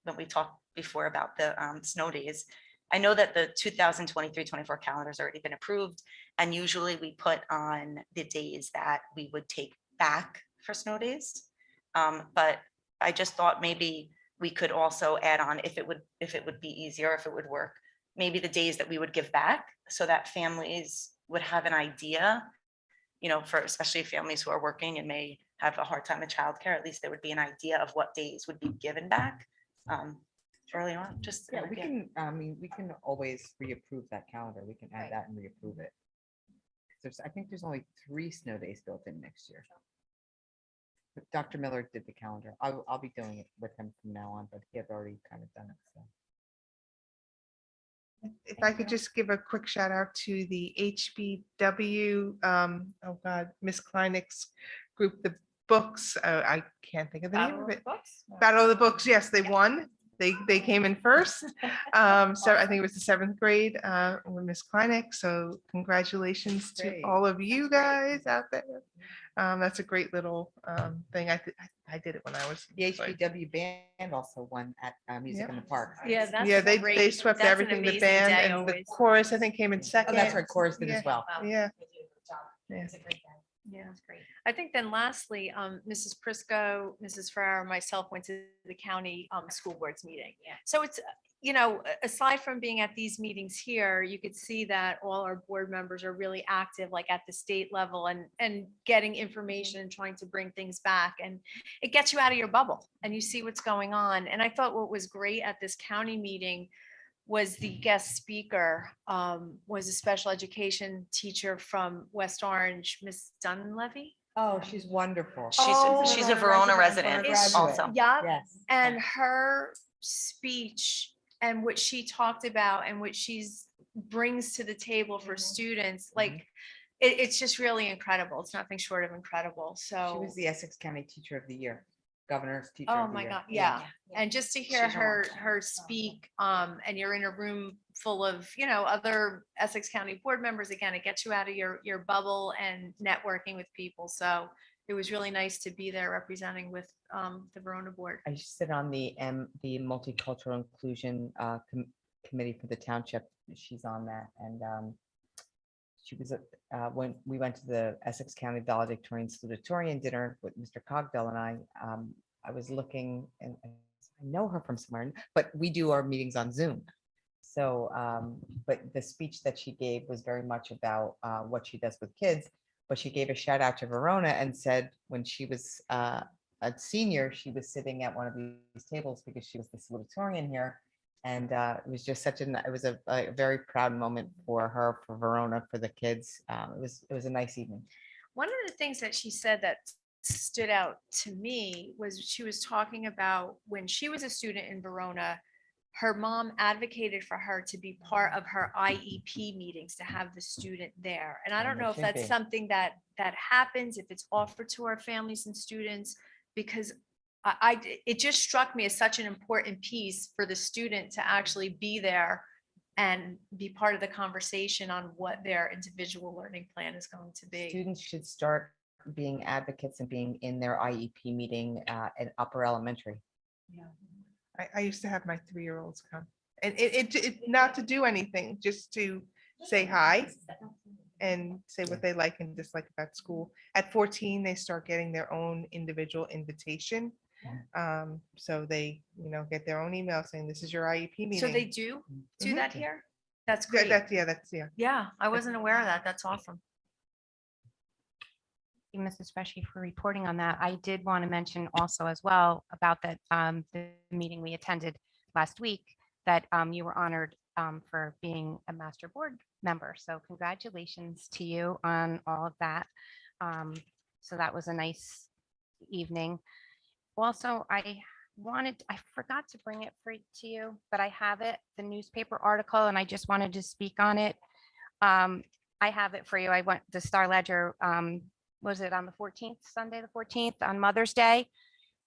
when we talked before about the snow days, I know that the 2023-24 calendar has already been approved, and usually we put on the days that we would take back for snow days. But I just thought maybe we could also add on, if it would be easier, if it would work, maybe the days that we would give back, so that families would have an idea, for especially families who are working and may have a hard time in childcare, at least there would be an idea of what days would be given back early on. Just Yeah, we can always reapprove that calendar. We can add that and reapprove it. I think there's only 3 snow days built in next year. But Dr. Miller did the calendar. I'll be doing it with him from now on, but he had already kind of done it. So. If I could just give a quick shout out to the HBW, Miss Kleinig's group, the books. I can't think of the name of it. Battle of the Books. Yes, they won. They came in first. So I think it was the 7th grade with Miss Kleinig. So congratulations to all of you guys out there. That's a great little thing. I did it when I was. The HBW band also won at Music in the Park. Yeah, that's They great. swept That's an everything. The amazing band day and the always. chorus, I think, came in second. Oh, that's right. Chorus did as well. Yeah. Yes. Yeah, that's great. I think then lastly, Mrs. Prisco, Mrs. Farrar, and myself went to the county school boards meeting. Yeah. So it's, aside from being at these meetings here, you could see that all our board members are really active, like at the state level and getting information and trying to bring things back. And it gets you out of your bubble and you see what's going on. And I thought what was great at this county meeting was the guest speaker, was a special education teacher from West Orange, Miss Dunleavy. Oh, she's wonderful. She's a Verona resident Is- also. Yeah, Yes. and her speech and what she talked about and what she's brings to the table for students, like, it's just really incredible. It's nothing short of incredible. She So, was the Essex County Teacher of the Year, Governor's Teacher oh of the my Year. God, yeah. And just to hear her speak, and you're in a room full of, other Essex County board members, again, it gets you out of your bubble and networking with people. So it was really nice to be there representing with the Verona board. I sit on the Multicultural Inclusion Committee for the township. She's on that, and she was when we went to the Essex County Valedictorian Salutatorian dinner with Mr. Cogdell and I was looking, and I know her from somewhere, but we do our meetings on Zoom. So, but the speech that she gave was very much about what she does with kids, but she gave a shout out to Verona and said when she was a senior, she was sitting at one of these tables because she was the salutatorian here. And it was just it was a very proud moment for her, for Verona, for the kids. It was a nice evening. One of the things that she said that stood out to me was she was talking about when she was a student in Verona, her mom advocated for her to be part of her IEP meetings, to have the student there. And I don't And it know if should that's be. something that happens, if it's offered to our families and students, because it just struck me as such an important piece for the student to actually be there and be part of the conversation on what their individual learning plan is going to be. Students should start being advocates and being in their IEP meeting at upper elementary. I used to have my 3-year-olds come, and it not to do anything, just to say hi and say what they like and dislike about school. At 14, they start getting their own individual invitation. So they, get their own email saying, this is your IEP meeting. So they do Mhm. that here? That's Yeah, great. that's. Yeah, I wasn't aware of that. That's awesome. you, Mrs. Freshy, for reporting on that. I did want to mention also as well about that, the meeting we attended last week, that you were honored for being a master board member. So congratulations to you on all of that. So that was a nice evening. Also, I forgot to bring it to you, but I have it, the newspaper article, and I just wanted to speak on it. I have it for you. I went, the Star Ledger, was it on the 14th, Sunday, the 14th, on Mother's Day?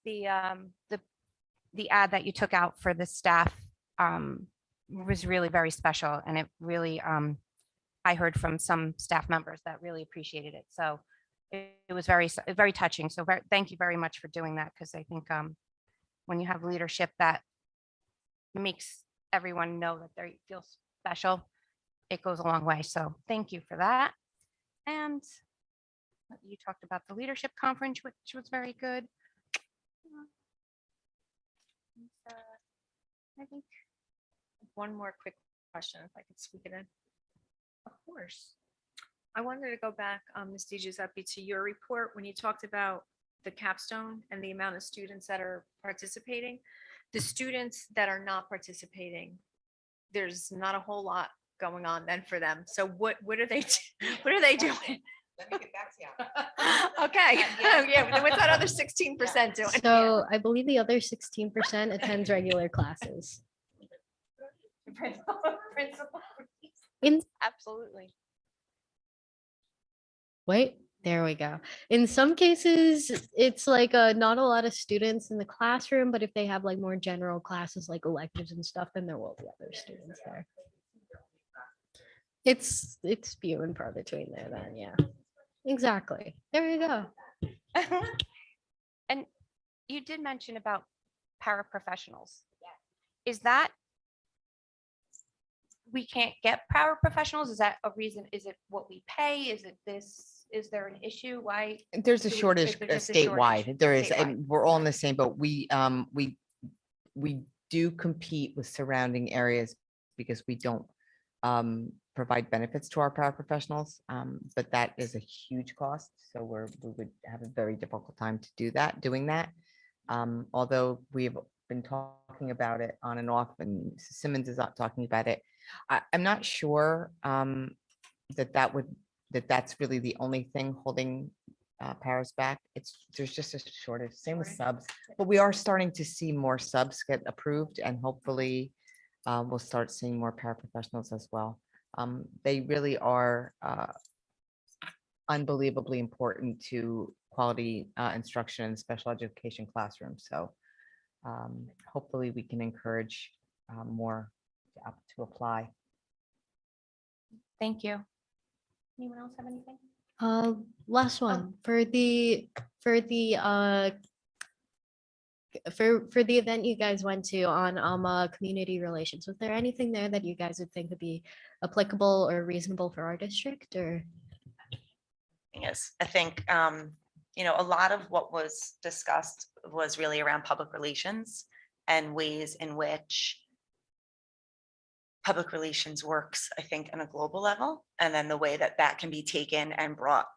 The ad that you took out for the staff was really very special, and it really, I heard from some staff members that really appreciated it. So it was very touching. So thank you very much for doing that, because I think when you have leadership that makes everyone know that they feel special, it goes a long way. So thank you for that. And you talked about the leadership conference, which was very good. I think One more quick question, if I could squeak it in. Of course. I wanted to go back, Ms. Di Giuseppe, to your report when you talked about the capstone and the amount of students that are participating. The students that are not participating, there's not a whole lot going on then for them. So what are they what are they doing? Let me get back to you. Okay, yeah, what's that other 16% doing? So I believe the other 16% attends regular classes. In absolutely. Wait, there we go. In some cases, it's like not a lot of students in the classroom, but if they have like more general classes like electives and stuff, then there will be other students there. It's few and far between there then, yeah. Exactly. There you go. And you did mention about paraprofessionals. Is that we can't get paraprofessionals? Is that a reason? Is it what we pay? Is it this? is there an issue? Why? There's a Do we- shortage is there just a shortage? statewide. There is, Statewide. and we're all in the same boat. We do compete with surrounding areas because we don't provide benefits to our paraprofessionals. But that is a huge cost. So we would have a very difficult time to doing that. Although we've been talking about it on and off, and Mrs. Simmons is not talking about it. I'm not sure that's really the only thing holding paras back. There's just a shortage, same with subs, but we are starting to see more subs get approved, and hopefully we'll start seeing more paraprofessionals as well. They really are unbelievably important to quality instruction in special education classrooms. So hopefully we can encourage more to apply. Thank you. Anyone else have anything? Last one for the event you guys went to on community relations. Was there anything there that you guys would think would be applicable or reasonable for our district, or? Yes, I think, a lot of what was discussed was really around public relations and ways in which public relations works, I think, on a global level, and then the way that that can be taken and brought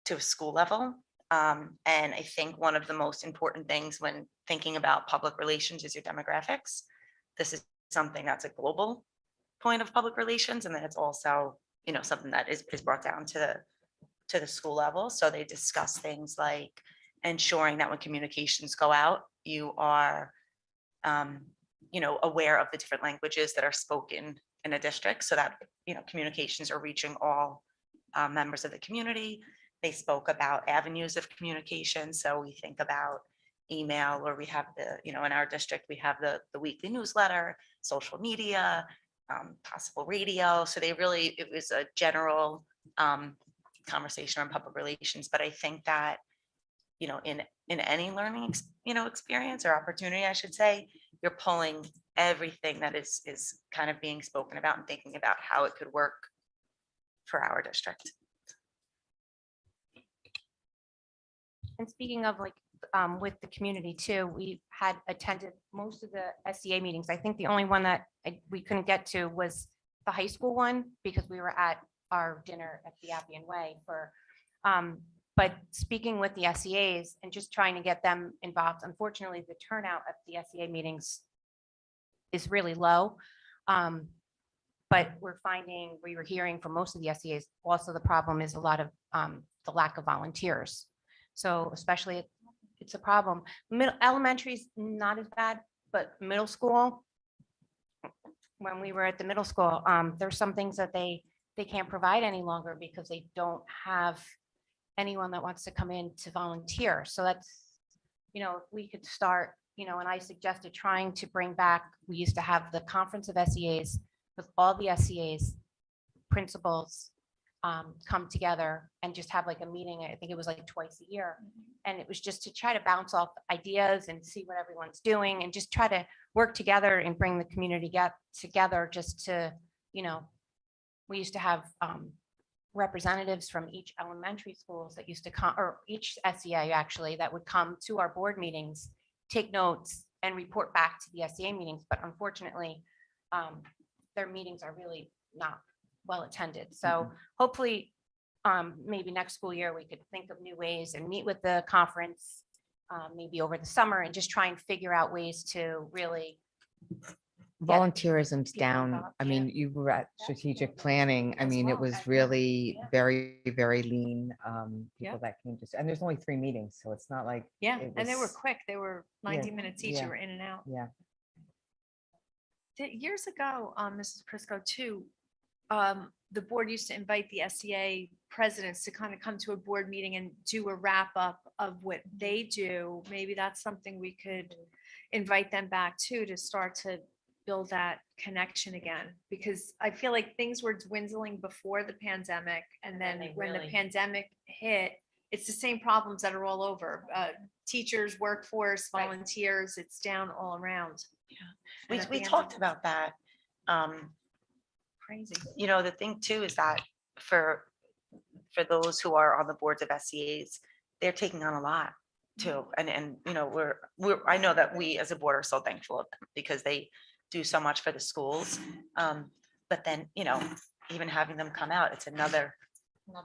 to a school level. And I think one of the most important things when thinking about public relations is your demographics. This is something that's a global point of public relations, and then it's also, something that is brought down to the school level. So they discuss things like ensuring that when communications go out, you are aware of the different languages that are spoken in a district, so that communications are reaching all members of the community. They spoke about avenues of communication. So we think about email, or we have in our district, we have the weekly newsletter, social media, possible radio. So it was a general conversation on public relations. But I think that, in any learning, experience or opportunity, I should say, you're pulling everything that is kind of being spoken about and thinking about how it could work for our district. And speaking of with the community too, we had attended most of the SEA meetings. I think the only one that we couldn't get to was the high school one, because we were at our dinner at the Appian Way but speaking with the SEAs and just trying to get them involved, unfortunately, the turnout at the SEA meetings is really low. But we were hearing from most of the SEAs, also the problem is a lot of the lack of volunteers. So especially it's a problem. Elementary is not as bad, but middle school, when we were at the middle school, there's some things that they can't provide any longer because they don't have anyone that wants to come in to volunteer. So that's, if we could start, and I suggested trying to bring back, we used to have the conference of SEAs with all the SEAs, principals, come together and just have like a meeting. I think it was like twice a year. And it was just to try to bounce off ideas and see what everyone's doing and just try to work together and bring the community together just to, we used to have representatives from each elementary schools that used to come, or each SEA actually, that would come to our board meetings, take notes and report back to the SEA meetings. But unfortunately, their meetings are really not well attended. So hopefully, maybe next school year, we could think of new ways and meet with the conference, maybe over the summer, and just try and figure out ways to really. Volunteerism's people down. involved, I yeah. mean, you were at strategic planning. I As mean, it well, was as really yeah. very, very lean. Yeah. People that came and there's only 3 meetings, so it's not like. Yeah, it and they were was- quick. They were 90 minutes each. yeah. You were in and out. Yeah. Years ago, Mrs. Prisco too, the board used to invite the SEA presidents to kind of come to a board meeting and do a wrap up of what they do. Maybe that's something we could invite them back to start to build that connection again, because I feel like things were dwindling before the pandemic. And then when the pandemic hit, it's the same problems that are all over. Teachers, workforce, volunteers, it's down all around. And at We the end talked of- about that. Crazy. The thing too is that for for those who are on the boards of SCAs, they're taking on a lot too. And, you know, I know that we as a board are so thankful of them because they do so much for the schools. But then, you know, even having them come out, it's another,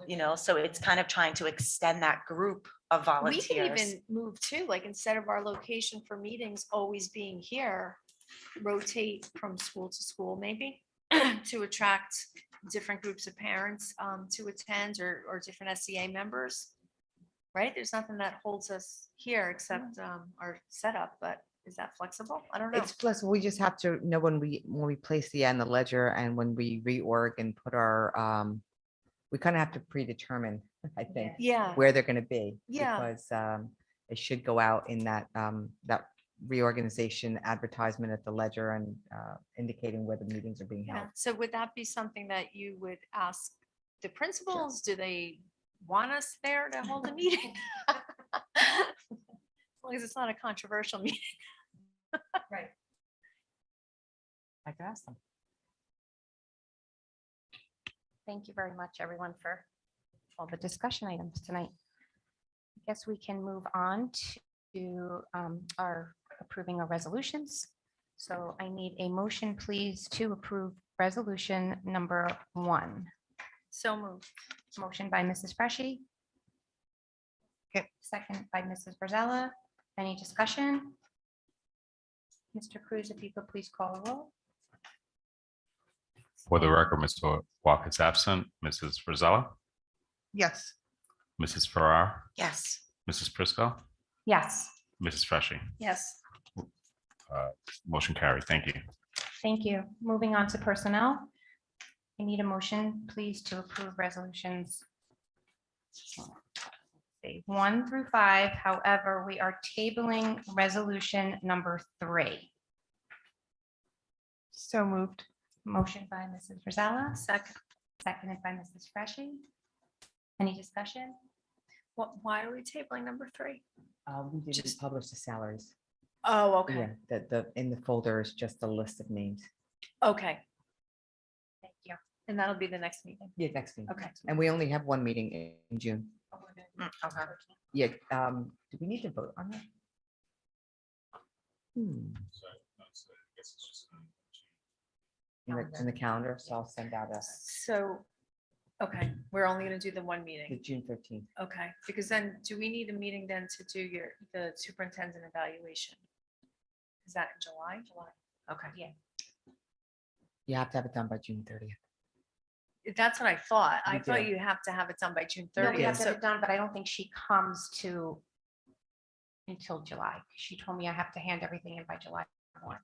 you know, so it's kind of trying to extend that group of We volunteers. can even move too, like instead of our location for meetings always being here, rotate from school to school maybe to attract different groups of parents to attend or different SEA members. Right? There's nothing that holds us here except our setup, but is that flexible? I don't know. It's flexible. We just have to know when we place the end, the ledger, and when we reorg and put our, we kind of have to predetermine, I think, Yeah, where they're going to be. Yeah. Because it should go out in that, that reorganization advertisement at the ledger and indicating where the meetings are being held. yeah. So would that be something that you would ask the principals? Do they want us there to hold a meeting? As long as it's not a controversial meeting. Right. I can ask them. Thank you very much, everyone, for all the discussion items tonight. I guess we can move on to our approving our resolutions. So I need a motion, please, to approve resolution number 1. So moved. Motion by Mrs. Freshy. Okay. Second by Mrs. Brazella. Any discussion? Mr. Cruz, if you could please call the roll. For the record, Mr. Walker is absent. Mrs. Frizella, Yes. Mrs. Farrar, Yes. Mrs. Prisco, Yes, Mrs. Freshy. Yes. Motion carried. Thank you. thank you. Moving on to personnel. I need a motion, please, to approve resolutions 1 through 5. However, we are tabling resolution number 3. So moved. Motion by Mrs. Rosella, Second. seconded by Mrs. Freshy. Any discussion? Why are we tabling number 3? We didn't Just- publish the salaries. Oh, okay. Yeah, in the folder is just a list of names. Okay. Thank you. And that'll be the next meeting. Yeah, next meeting. Okay. And we only have one meeting in June. Okay. Yeah, do we need to vote on that? In the calendar, so I'll send out So, okay, we're only gonna do the one the meeting. June 13th. Okay, because then do we need a meeting then to do the superintendent evaluation? Is that in July? July. Okay. Yeah. You have to have it done by June 30th. That's what I thought. I You thought do. you have to have it done by June No, we have 30th. to have it done, but I don't think she comes to until July. She told me I have to hand everything in by July 1.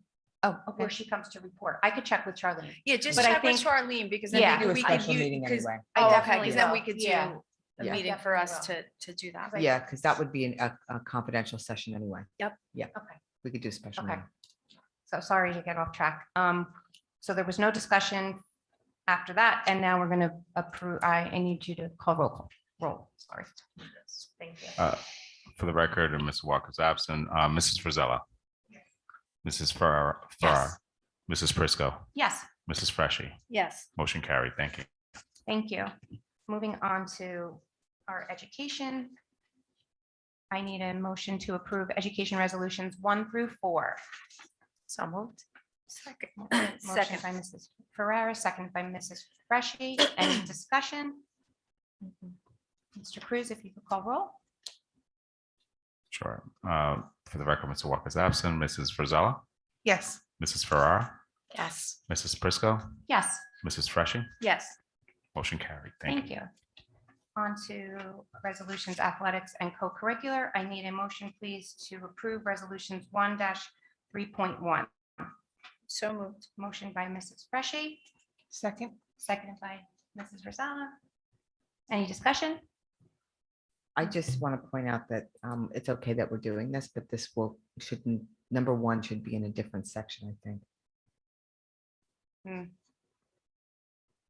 Oh, Or she comes to report. I could check with Charlene. Yeah, just But I check with think- Charlene because then Yeah. Do a maybe we could special use, meeting because, anyway. I oh, okay, definitely because then will. we could do Yeah. a Yeah. meeting for us Definitely to do that. Right. Yeah, because that would be a confidential session anyway. Yep. Yeah, Okay. we could do a special Okay. meeting. So sorry to get off track. So there was no discussion after that, and now we're going to approve. I need you to call roll. Sorry. Thank you. For the record, and Mr. Walker's absent, Mrs. Frizella, Mrs. Farrar, Yes. Mrs. Prisco, Yes, Mrs. Freshy. Yes. Motion carried. Thank you. thank you. Moving on to our education. I need a motion to approve education resolutions 1 through 4. So moved. Second. Motion Second. by Mrs. Ferrara, second by Mrs. Freshy. Any discussion? Mr. Cruz, if you could call roll. Sure. For the record, Mr. Walker's absent, Mrs. Frizella, Yes. Mrs. Farrar, Yes. Mrs. Prisco, Yes. Mrs. Freshy. Yes. Motion carried. Thank you. Thank you. On to resolutions, athletics and co-curricular. I need a motion, please, to approve resolutions 1-3.1. So moved. Motion by Mrs. Freshy, Second. seconded by Mrs. Rosella. Any discussion? I just want to point out that it's okay that we're doing this, but this shouldn't, number 1 should be in a different section, I think. Hmm.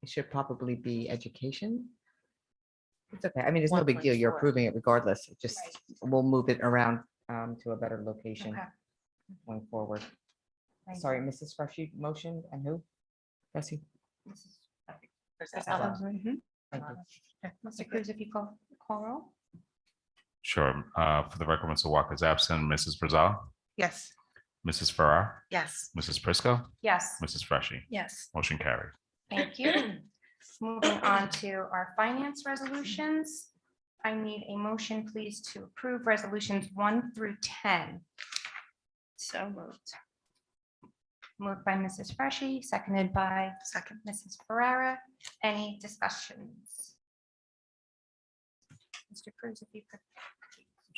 It should probably be education. It's okay. I mean, it's no big deal. You're 1.4. approving it regardless. It just, we'll move it around to a better location Okay. going forward. Thank Sorry, you. Mrs. Freshy, motion, and who? Bessie? Mrs. Frizella. Mhm. Thank you. Mr. Cruz, if you call roll. Sure. For the record, Mr. Walker is absent. Mrs. Frizella, Yes. Mrs. Farrar, Yes. Mrs. Prisco, Yes. Mrs. Freshy. Yes. Motion carried. Thank you. Moving on to our finance resolutions. I need a motion, please, to approve resolutions 1 through 10. So moved. Moved by Mrs. Freshy, seconded by Second. Mrs. Ferrara. Any discussions? Mr. Cruz, if you could.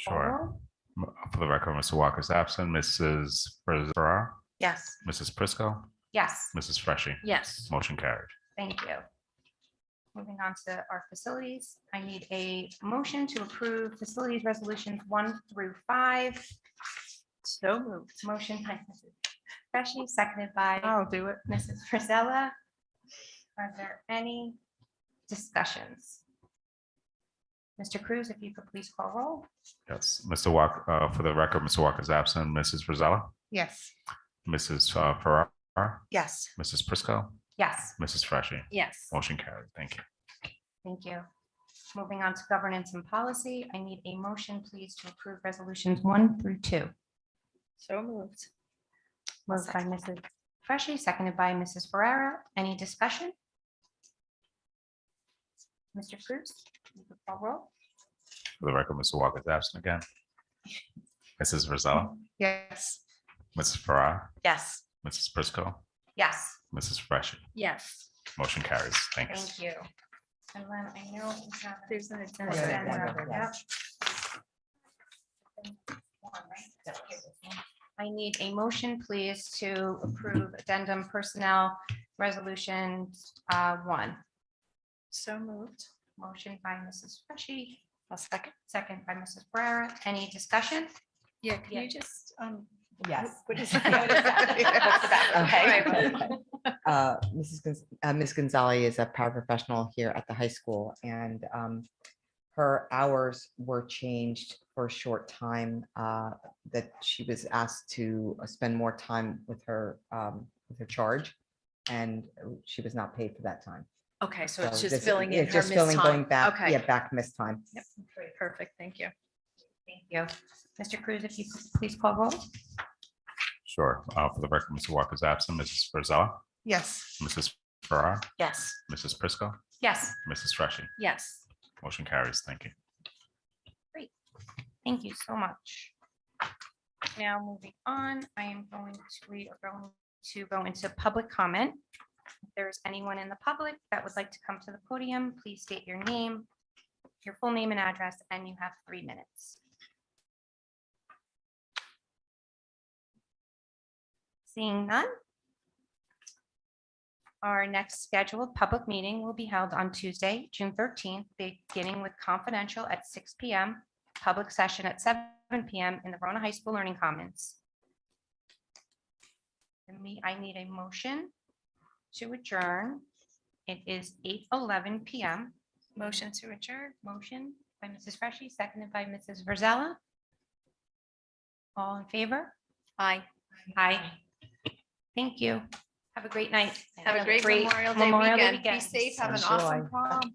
call Sure. roll. For the record, Mr. Walker is absent. Mrs. Farrar, Yes. Mrs. Prisco, Yes. Mrs. Freshy. Yes. Motion carried. Thank you. Moving on to our facilities, I need a motion to approve facilities resolutions 1 through 5. So moved. Motion by Mrs. Freshy, seconded by I'll do it. Mrs. Frizella. Are there any discussions? Mr. Cruz, if you could please call roll. Yes. Mr. Walker, for the record, Mr. Walker is absent. Mrs. Frizella, Yes. Mrs. Farrar, Yes. Mrs. Prisco, Yes, Mrs. Freshy. Yes. Motion carried. Thank you. thank you. Moving on to governance and policy, I need a motion, please, to approve resolutions 1 through 2. So moved. Moved by Mrs. Freshy, seconded by Mrs. Ferrara. Any discussion? Mr. Cruz, you could call roll. For the record, Mr. Walker is absent again. Mrs. Frizella, Yes. Mrs. Farrar, Yes. Mrs. Prisco, Yes, Mrs. Freshy. Yes. Motion carries. Thanks. thank you. And then I know we have. There's an Yep. agenda. I need a motion, please, to approve addendum personnel resolution 1. So moved. Motion by Mrs. Freshy, I'll second. second by Mrs. Ferrara. Any discussion? Yeah, can Yeah. you just, Yes. what is that? What is that? Okay. Ms. Gonzalez is a paraprofessional here at the high school, and her hours were changed for a short time, that she was asked to spend more time with her charge, and she was not paid for that time. Okay, so it's So just this- filling in it's her just missed filling, going time. back, Okay. yeah, back missed time. Yep, perfect, thank you. Thank you. Mr. Cruz, if you could please call roll. Sure. For the record, Mr. Walker is absent. Mrs. Frizella, Yes. Mrs. Farrar, Yes. Mrs. Prisco, Yes, Mrs. Freshy. Yes. Motion carries. Thank you. thank you so much. Now, moving on, we are going to go into public comment. If there's anyone in the public that would like to come to the podium, please state your name, your full name and address, and you have 3 minutes. Seeing none. Our next scheduled public meeting will be held on Tuesday, June 13th, beginning with confidential at 6 PM, public session at 7 PM in the Verona High School Learning Commons. I need a motion to adjourn. It is 8:11 PM. Motion to adjourn. Motion by Mrs. Freshy, seconded by Mrs. Virzella. All in favor? Aye. Aye. Thank you. Have a great night. Have a great Memorial Day weekend. Be safe. Have an Enjoy. awesome prom.